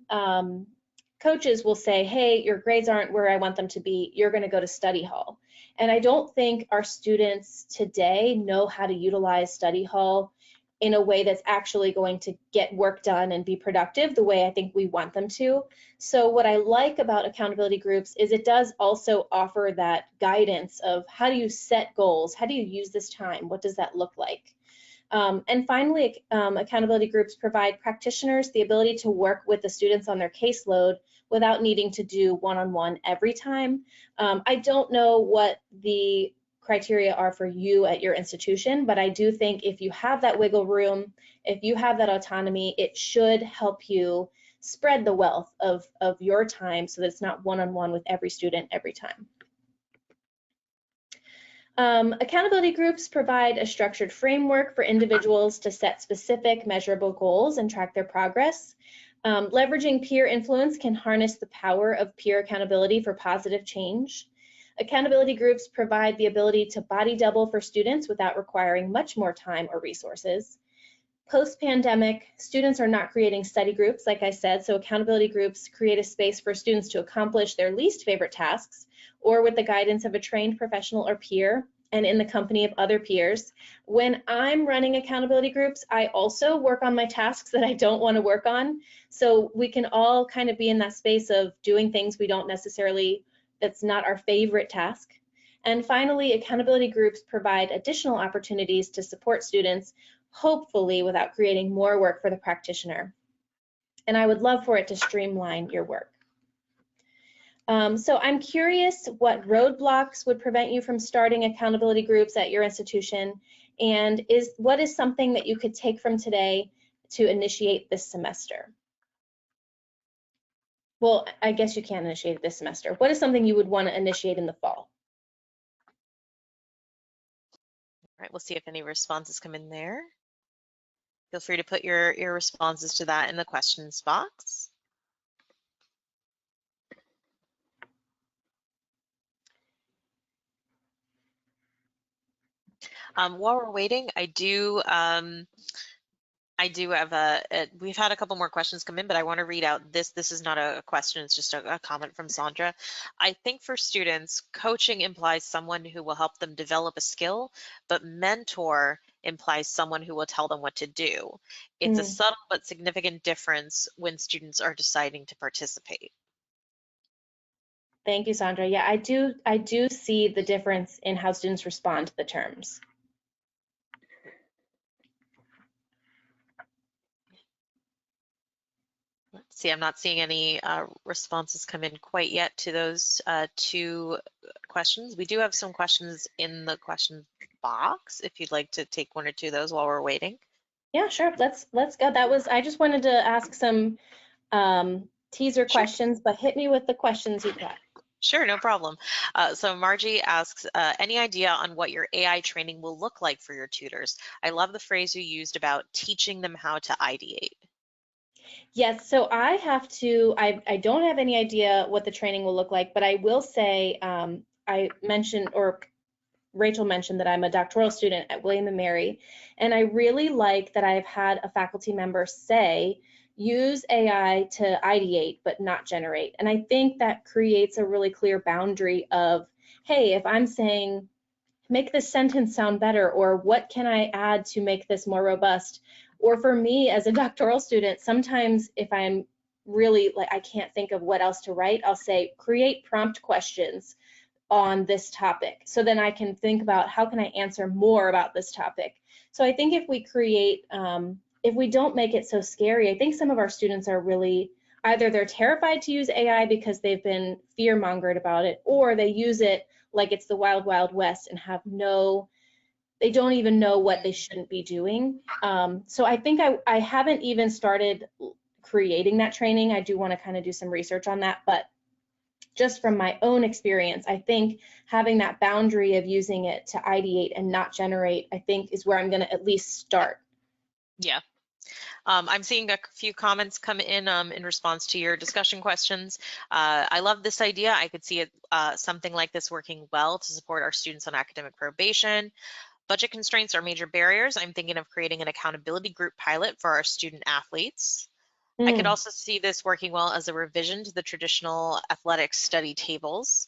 coaches will say, hey, your grades aren't where I want them to be, you're going to go to study hall. And I don't think our students today know how to utilize study hall in a way that's actually going to get work done and be productive the way I think we want them to. So what I like about accountability groups is it does also offer that guidance of how do you set goals? How do you use this time? What does that look like? And finally, accountability groups provide practitioners the ability to work with the students on their caseload without needing to do one-on-one every time. I don't know what the criteria are for you at your institution, but I do think if you have that wiggle room, if you have that autonomy, it should help you spread the wealth of your time so that it's not one-on-one with every student every time. Accountability groups provide a structured framework for individuals to set specific measurable goals and track their progress. Leveraging peer influence can harness the power of peer accountability for positive change. Accountability groups provide the ability to body double for students without requiring much more time or resources. Post-pandemic, students are not creating study groups, like I said, so accountability groups create a space for students to accomplish their least favorite tasks, or with the guidance of a trained professional or peer, and in the company of other peers. When I'm running accountability groups, I also work on my tasks that I don't want to work on, so we can all kind of be in that space of doing things we don't necessarily, that's not our favorite task. And finally, accountability groups provide additional opportunities to support students, hopefully without creating more work for the practitioner. And I would love for it to streamline your work. So I'm curious what roadblocks would prevent you from starting accountability groups at your institution, and what is something that you could take from today to initiate this semester? Well, I guess you can't initiate it this semester. What is something you would want to initiate in the fall? All right, we'll see if any responses come in there. Feel free to put your responses to that in the questions box. While we're waiting, I do have we've had a couple more questions come in, but I want to read out this. This is not a question, it's just a comment from Sandra. I think for students, coaching implies someone who will help them develop a skill, but mentor implies someone who will tell them what to do. It's a subtle but significant difference when students are deciding to participate. Thank you, Sandra. Yeah, I do see the difference in how students respond to the terms. Let's see, I'm not seeing any responses come in quite yet to those two questions. We do have some questions in the question box if you'd like to take one or two of those while we're waiting. Yeah, sure. Let's go. I just wanted to ask some teaser questions, but hit me with the questions you've got. Sure, no problem. So Margie asks, any idea on what your AI training will look like for your tutors? I love the phrase you used about teaching them how to ideate. Yes, so I don't have any idea what the training will look like, but I will say, I mentioned, or Rachel mentioned, that I'm a doctoral student at William & Mary, and I really like that I've had a faculty member say, use AI to ideate, but not generate. And I think that creates a really clear boundary of, hey, if I'm saying, make this sentence sound better, or what can I add to make this more robust? Or for me as a doctoral student, sometimes if I'm really like, I can't think of what else to write, I'll say, create prompt questions on this topic. So then I can think about how can I answer more about this topic. So I think if we create, if we don't make it so scary, I think some of our students are really, either they're terrified to use AI because they've been fear-mongered about it, or they use it like it's the wild, wild west and have they don't even know what they shouldn't be doing. So I think I haven't even started creating that training. I do want to kind of do some research on that, but just from my own experience, I think having that boundary of using it to ideate and not generate, I think is where I'm going to at least start. Yeah. I'm seeing a few comments come in response to your discussion questions. I love this idea. I could see it something like this working well to support our students on academic probation. Budget constraints are major barriers. I'm thinking of creating an accountability group pilot for our student athletes. I could also see this working well as a revision to the traditional athletic study tables.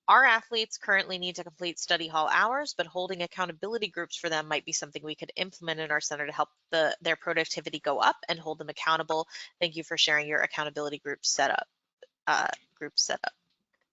Our athletes currently need to complete study hall hours, but holding accountability groups for them might be something we could implement in our center to help their productivity go up and hold them accountable. Thank you for sharing your accountability group setup.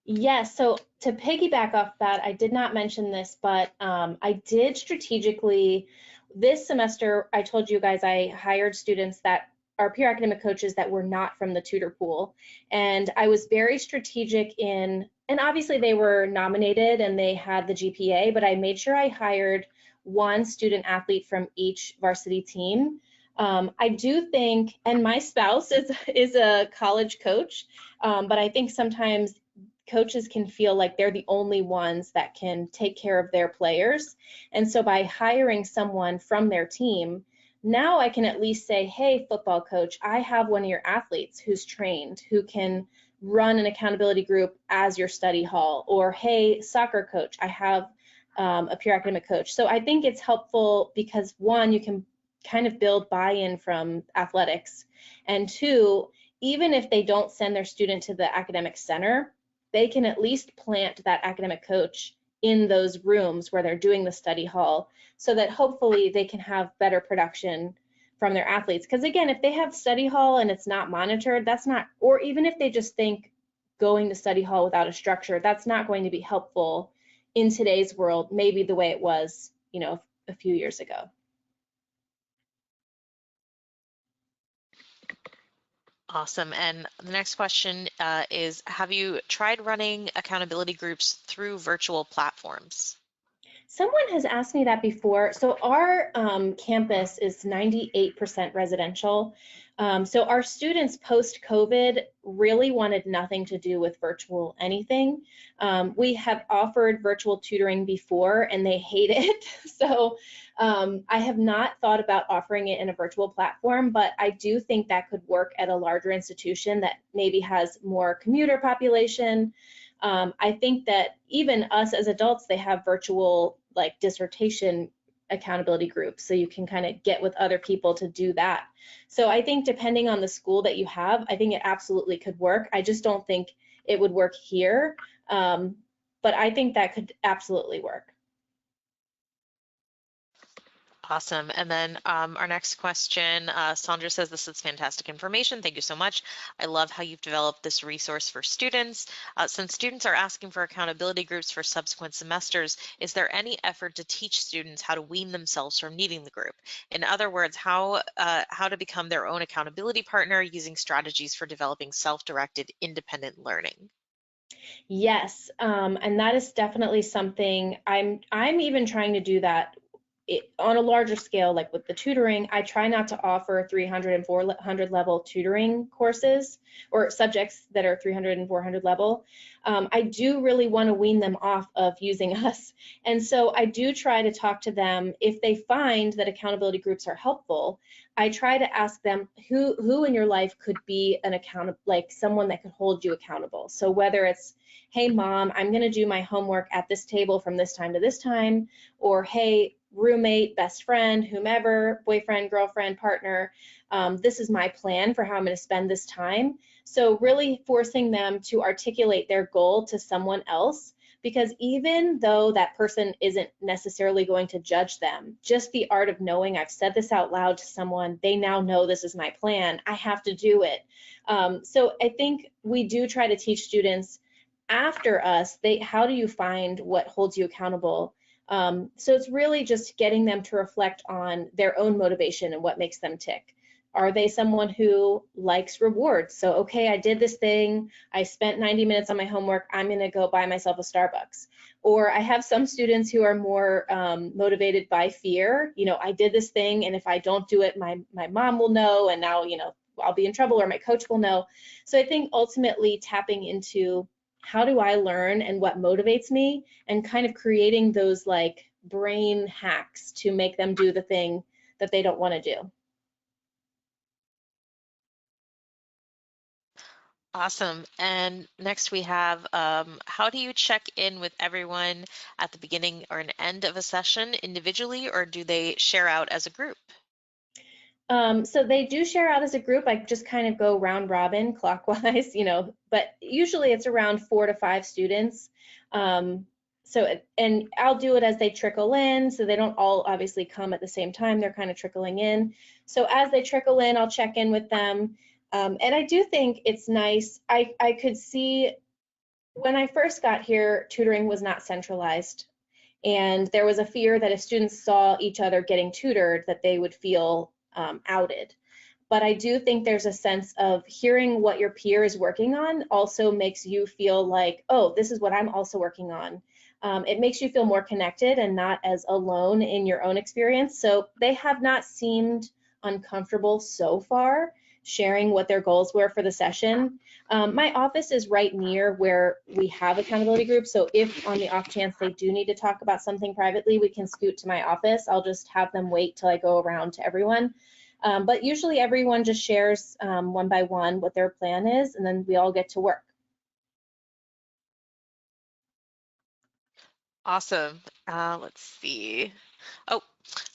Yes, so to piggyback off that, I did not mention this, but I did strategically, this semester, I told you guys I hired students that are peer academic coaches that were not from the tutor pool. And I was very strategic in, and obviously they were nominated and they had the GPA, but I made sure I hired one student athlete from each varsity team. I do think, and my spouse is a college coach, but I think sometimes coaches can feel like they're the only ones that can take care of their players. And so by hiring someone from their team, now I can at least say, hey, football coach, I have one of your athletes who's trained, who can run an accountability group as your study hall. Or, hey, soccer coach, I have a peer academic coach. So I think it's helpful because, one, you can kind of build buy-in from athletics. And two, even if they don't send their student to the academic center, they can at least plant that academic coach in those rooms where they're doing the study hall, so that hopefully they can have better production from their athletes. Because again, if they have study hall and it's not monitored, that's not, or even if they just think going to study hall without a structure, that's not going to be helpful in today's world, maybe the way it was, you know, a few years ago. Awesome. And the next question is, have you tried running accountability groups through virtual platforms? Someone has asked me that before. So our campus is 98% residential. So our students post-COVID really wanted nothing to do with virtual anything. We have offered virtual tutoring before and they hate it. So I have not thought about offering it in a virtual platform, but I do think that could work at a larger institution that maybe has more commuter population. I think that even us as adults, they have virtual like dissertation accountability groups, so you can kind of get with other people to do that. So I think depending on the school that you have, I think it absolutely could work. I just don't think it would work here, but I think that could absolutely work. Awesome. And then our next question, Sandra says, this is fantastic information. Thank you so much. I love how you've developed this resource for students. Since students are asking for accountability groups for subsequent semesters, is there any effort to teach students how to wean themselves from needing the group? In other words, how to become their own accountability partner using strategies for developing self-directed independent learning? Yes, and that is definitely something I'm even trying to do that on a larger scale, like with the tutoring. I try not to offer 300 and 400 level tutoring courses or subjects that are 300 and 400 level. I do really want to wean them off of using us. And so I do try to talk to them. If they find that accountability groups are helpful, I try to ask them who in your life could be an like someone that could hold you accountable. So whether it's, hey mom, I'm going to do my homework at this table from this time to this time, or hey roommate, best friend, whomever, boyfriend, girlfriend, partner, this is my plan for how I'm going to spend this time. So really forcing them to articulate their goal to someone else, because even though that person isn't necessarily going to judge them, just the art of knowing I've said this out loud to someone, they now know this is my plan, I have to do it. So I think we do try to teach students after us, how do you find what holds you accountable? So it's really just getting them to reflect on their own motivation and what makes them tick. Are they someone who likes rewards? So, okay, I did this thing, I spent 90 minutes on my homework, I'm gonna go buy myself a Starbucks. Or I have some students who are more motivated by fear. You know, I did this thing and if I don't do it, my mom will know and now, you know, I'll be in trouble or my coach will know. So I think ultimately tapping into how do I learn and what motivates me, and kind of creating those like brain hacks to make them do the thing that they don't want to do. Awesome. And next we have, how do you check in with everyone at the beginning or an end of a session individually, or do they share out as a group? So they do share out as a group. I just kind of go round robin clockwise, you know, but usually it's around 4 to 5 students. And I'll do it as they trickle in, so they don't all obviously come at the same time, they're kind of trickling in. So as they trickle in, I'll check in with them. And I do think it's nice. I could see when I first got here, tutoring was not centralized. And there was a fear that if students saw each other getting tutored, that they would feel outed. But I do think there's a sense of hearing what your peer is working on also makes you feel like, oh, this is what I'm also working on. It makes you feel more connected and not as alone in your own experience. So they have not seemed uncomfortable so far sharing what their goals were for the session. My office is right near where we have accountability groups, so if on the off chance they do need to talk about something privately, we can scoot to my office. I'll just have them wait till I go around to everyone. But usually everyone just shares one by one what their plan is, and then we all get to work. Awesome. Let's see. Oh,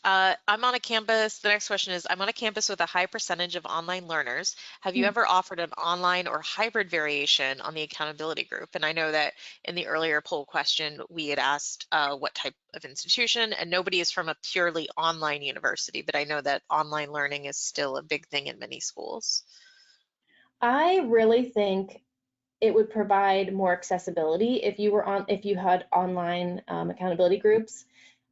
I'm on a campus. The next question is, I'm on a campus with a high percentage of online learners. Have you ever offered an online or hybrid variation on the accountability group? And I know that in the earlier poll question, we had asked what type of institution, and nobody is from a purely online university, but I know that online learning is still a big thing in many schools. I really think it would provide more accessibility if you had online accountability groups.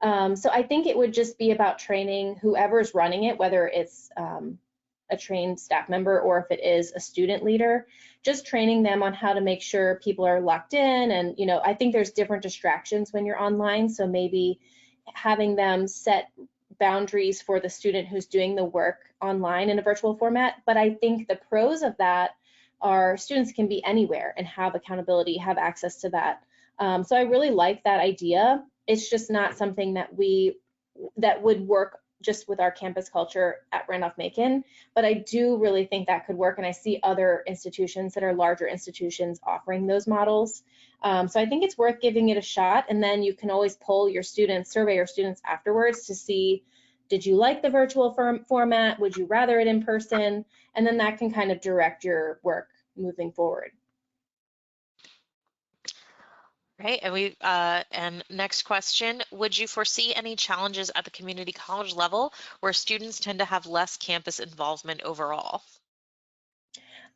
So I think it would just be about training whoever's running it, whether it's a trained staff member or if it is a student leader, just training them on how to make sure people are locked in. And, you know, I think there's different distractions when you're online. So maybe having them set boundaries for the student who's doing the work online in a virtual format. But I think the pros of that are students can be anywhere and have accountability, have access to that. So I really like that idea. It's just not something that would work just with our campus culture at Randolph-Macon, but I do really think that could work, and I see other institutions that are larger institutions offering those models. So I think it's worth giving it a shot, and then you can always poll your students, survey your students afterwards to see, did you like the virtual format? Would you rather it in person? And then that can kind of direct your work moving forward. Right, and next question, would you foresee any challenges at the community college level where students tend to have less campus involvement overall?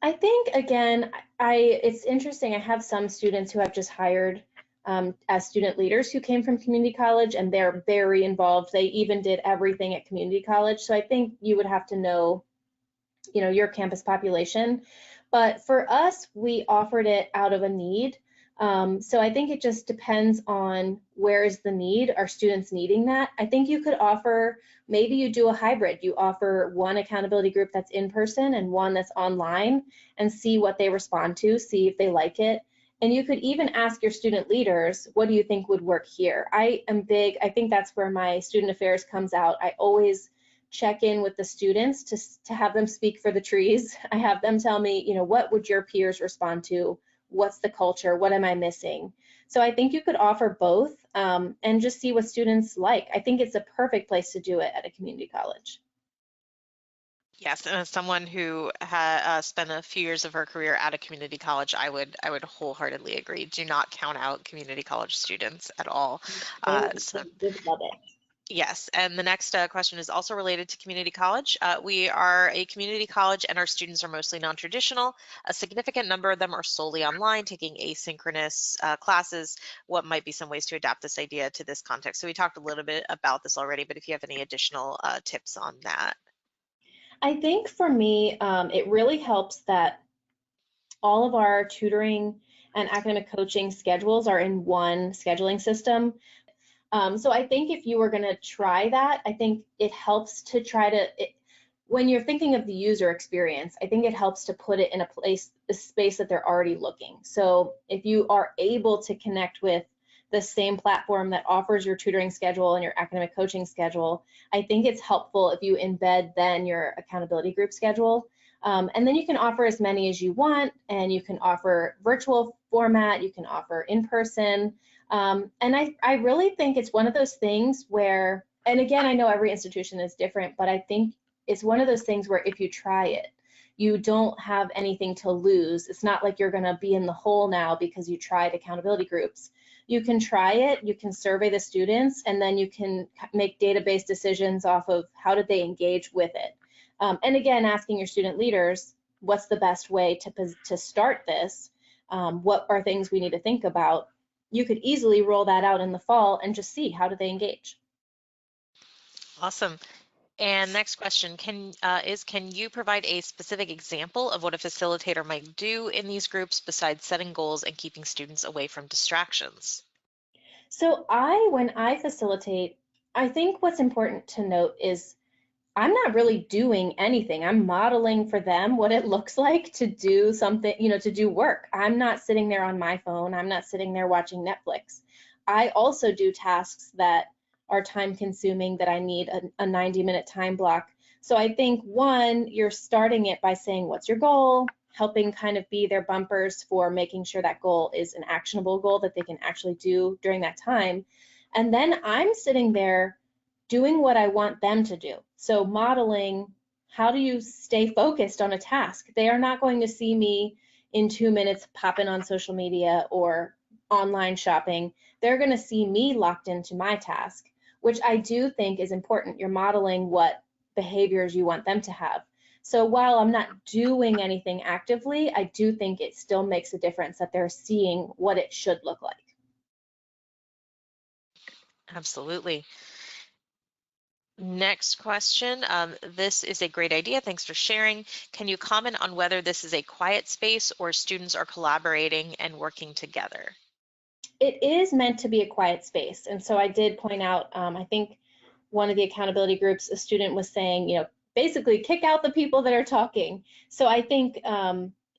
I think, again, it's interesting. I have some students who I've just hired as student leaders who came from community college, and they're very involved. They even did everything at community college. So I think you would have to know, your campus population. But for us, we offered it out of a need. So I think it just depends on where is the need. Are students needing that? I think you could offer, maybe you do a hybrid. You offer one accountability group that's in person and one that's online, and see what they respond to, see if they like it. And you could even ask your student leaders, what do you think would work here? I think that's where my student affairs comes out. I always check in with the students to have them speak for the trees. I have them tell me, what would your peers respond to? What's the culture? What am I missing? So I think you could offer both and just see what students like. I think it's a perfect place to do it at a community college. Yes, and as someone who has spent a few years of her career at a community college, I would wholeheartedly agree. Do not count out community college students at all. So would love it. Yes, and the next question is also related to community college. We are a community college and our students are mostly non-traditional. A significant number of them are solely online, taking asynchronous classes. What might be some ways to adapt this idea to this context? So we talked a little bit about this already, but if you have any additional tips on that. I think for me, it really helps that all of our tutoring and academic coaching schedules are in one scheduling system. So I think if you were going to try that, I think it helps to when you're thinking of the user experience, I think it helps to put it in a space that they're already looking. So if you are able to connect with the same platform that offers your tutoring schedule and your academic coaching schedule, I think it's helpful if you embed then your accountability group schedule. And then you can offer as many as you want, and you can offer virtual format, you can offer in person. And I really think it's one of those things where, and again, I know every institution is different, but I think it's one of those things where if you try it, you don't have anything to lose. It's not like you're going to be in the hole now because you tried accountability groups. You can try it, you can survey the students, and then you can make database decisions off of how did they engage with it. And again, asking your student leaders, what's the best way to start this? What are things we need to think about? You could easily roll that out in the fall and just see how do they engage. Awesome. And next question, can you provide a specific example of what a facilitator might do in these groups besides setting goals and keeping students away from distractions? So when I facilitate, I think what's important to note is I'm not really doing anything. I'm modeling for them what it looks like to do something, to do work. I'm not sitting there on my phone. I'm not sitting there watching Netflix. I also do tasks that are time consuming that I need a 90-minute time block. So I think one, you're starting it by saying, what's your goal? Helping kind of be their bumpers for making sure that goal is an actionable goal that they can actually do during that time. And then I'm sitting there doing what I want them to do. So modeling, how do you stay focused on a task? They are not going to see me in 2 minutes popping on social media or online shopping. They're going to see me locked into my task, which I do think is important. You're modeling what behaviors you want them to have. So while I'm not doing anything actively, I do think it still makes a difference that they're seeing what it should look like. Absolutely. Next question. This is a great idea. Thanks for sharing. Can you comment on whether this is a quiet space or students are collaborating and working together? it is meant to be a quiet space. And so I did point out, I think one of the accountability groups, a student was saying, you know, basically kick out the people that are talking. So I think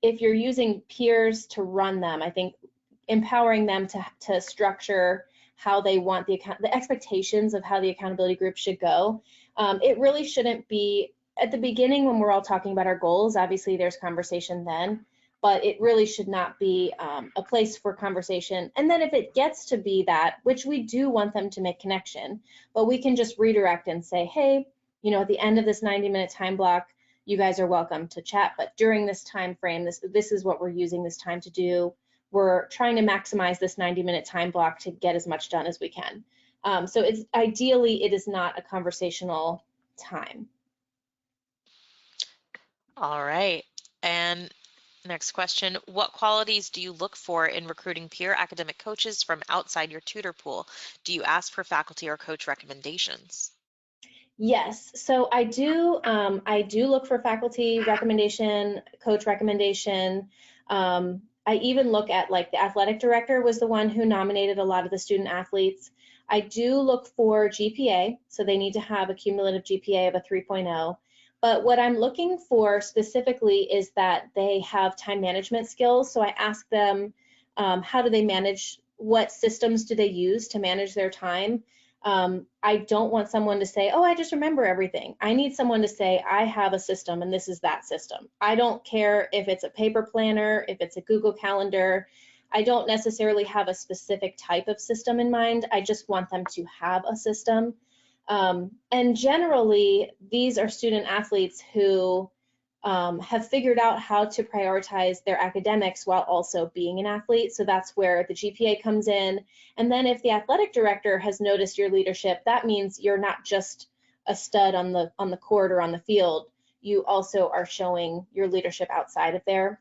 if you're using peers to run them, I think empowering them to structure how they want the expectations of how the accountability group should go. It really shouldn't be at the beginning when we're all talking about our goals. Obviously, there's conversation then, but it really should not be a place for conversation. And then if it gets to be that, which we do want them to make connection, but we can just redirect and say, hey, you know, at the end of this 90-minute time block, you guys are welcome to chat, but during this time frame, this is what we're using this time to do. We're trying to maximize this 90-minute time block to get as much done as we can. So it's ideally, it is not a conversational time. All right. And next question, what qualities do you look for in recruiting peer academic coaches from outside your tutor pool? Do you ask for faculty or coach recommendations? Yes, so I do look for faculty recommendation, coach recommendation. I even look at, like, the athletic director was the one who nominated a lot of the student athletes. I do look for GPA, so they need to have a cumulative GPA of a 3.0. But what I'm looking for specifically is that they have time management skills. So I ask them, how do they manage, what systems do they use to manage their time? I don't want someone to say, oh, I just remember everything. I need someone to say, I have a system and this is that system. I don't care if it's a paper planner, if it's a Google Calendar. I don't necessarily have a specific type of system in mind. I just want them to have a system. And generally, these are student athletes who have figured out how to prioritize their academics while also being an athlete. So that's where the GPA comes in. And then if the athletic director has noticed your leadership, that means you're not just a stud on the court or on the field. You also are showing your leadership outside of there.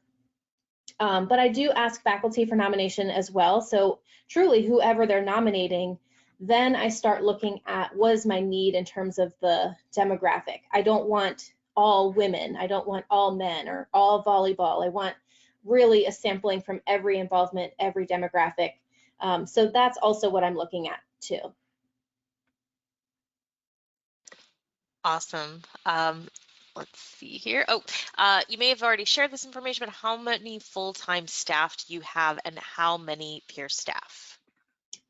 But I do ask faculty for nomination as well. So truly, whoever they're nominating, then I start looking at what is my need in terms of the demographic. I don't want all women, I don't want all men or all volleyball. I want really a sampling from every involvement, every demographic. So that's also what I'm looking at too. Awesome. Let's see here. Oh, you may have already shared this information, but how many full-time staff do you have and how many peer staff?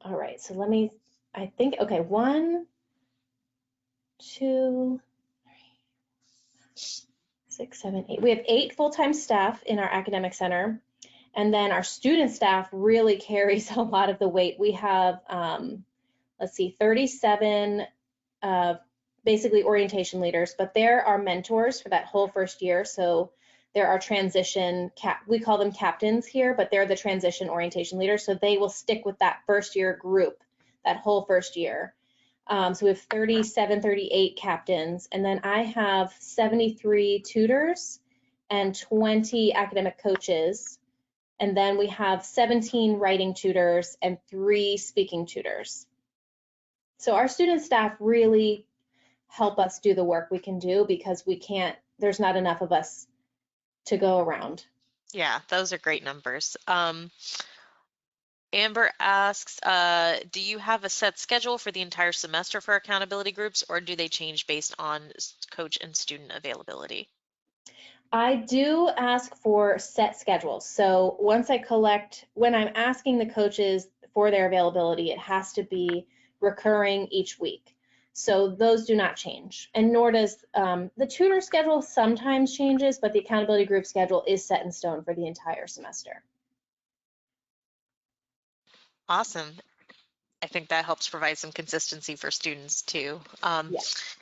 All right, so let me, I think, okay, 1, 2, 3, 6, 7, 8. We have 8 full-time staff in our academic center. And then our student staff really carries a lot of the weight. We have, let's see, 37 basically orientation leaders, but they're our mentors for that whole first year. So there are transition, we call them captains here, but they're the transition orientation leaders. So they will stick with that first year group, that whole first year. So we have 37, 38 captains, and then I have 73 tutors and 20 academic coaches. And then we have 17 writing tutors and 3 speaking tutors. So our student staff really help us do the work we can do because we can't, there's not enough of us to go around. Yeah, those are great numbers. Amber asks, do you have a set schedule for the entire semester for accountability groups, or do they change based on coach and student availability? I do ask for set schedules. So once I collect, when I'm asking the coaches for their availability, it has to be recurring each week. So those do not change. And nor does the tutor schedule sometimes changes, but the accountability group schedule is set in stone for the entire semester. Awesome. I think that helps provide some consistency for students too. Yes.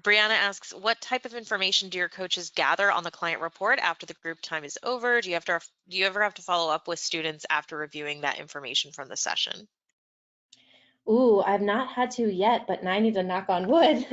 Brianna asks, what type of information do your coaches gather on the client report after the group time is over? Do you ever have to follow up with students after reviewing that information from the session? Ooh, I've not had to yet, but I need to knock on wood.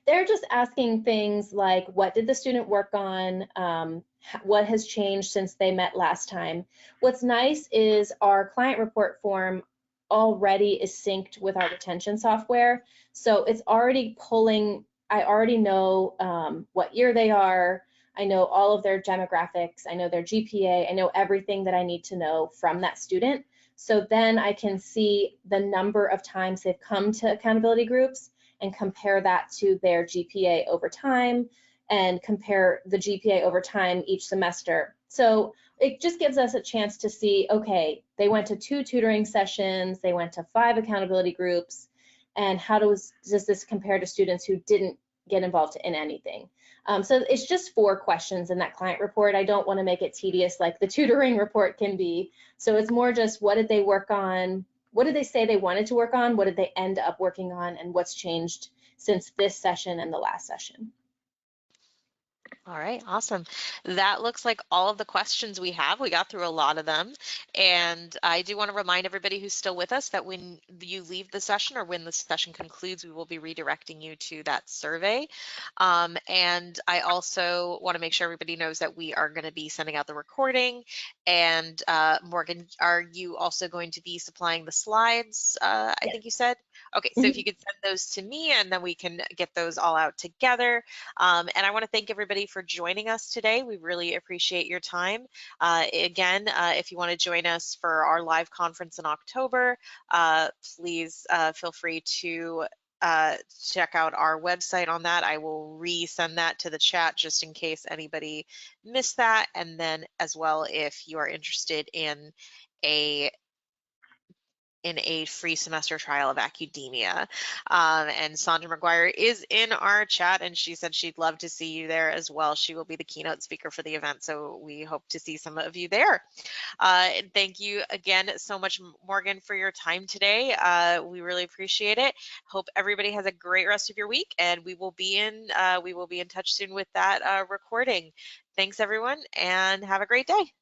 They're just asking things like, what did the student work on? What has changed since they met last time? What's nice is our client report form already is synced with our retention software. So it's already pulling, I already know what year they are. I know all of their demographics. I know their GPA. I know everything that I need to know from that student. So then I can see the number of times they've come to accountability groups and compare that to their GPA over time, and compare the GPA over time each semester. So it just gives us a chance to see, okay, they went to 2 tutoring sessions, they went to 5 accountability groups, and how does this compare to students who didn't get involved in anything? So it's just 4 questions in that client report. I don't want to make it tedious like the tutoring report can be. So it's more just, what did they work on? What did they say they wanted to work on? What did they end up working on? And what's changed since this session and the last session? All right, awesome. That looks like all of the questions we have. We got through a lot of them. And I do want to remind everybody who's still with us that when you leave the session or when the session concludes, we will be redirecting you to that survey. And I also want to make sure everybody knows that we are going to be sending out the recording. And Morgan, are you also going to be supplying the slides, I think you said? Okay, so if you could send those to me, and then we can get those all out together. And I want to thank everybody for joining us today. We really appreciate your time. Again, if you want to join us for our live conference in October, please feel free to check out our website on that. I will resend that to the chat just in case anybody missed that. And then as well, if you are interested in a free semester trial of academia. And Sandra McGuire is in our chat, and she said she'd love to see you there as well. She will be the keynote speaker for the event, so we hope to see some of you there. Thank you again so much, Morgan, for your time today. We really appreciate it. Hope everybody has a great rest of your week, and we will be in touch soon with that recording. Thanks, everyone, and have a great day.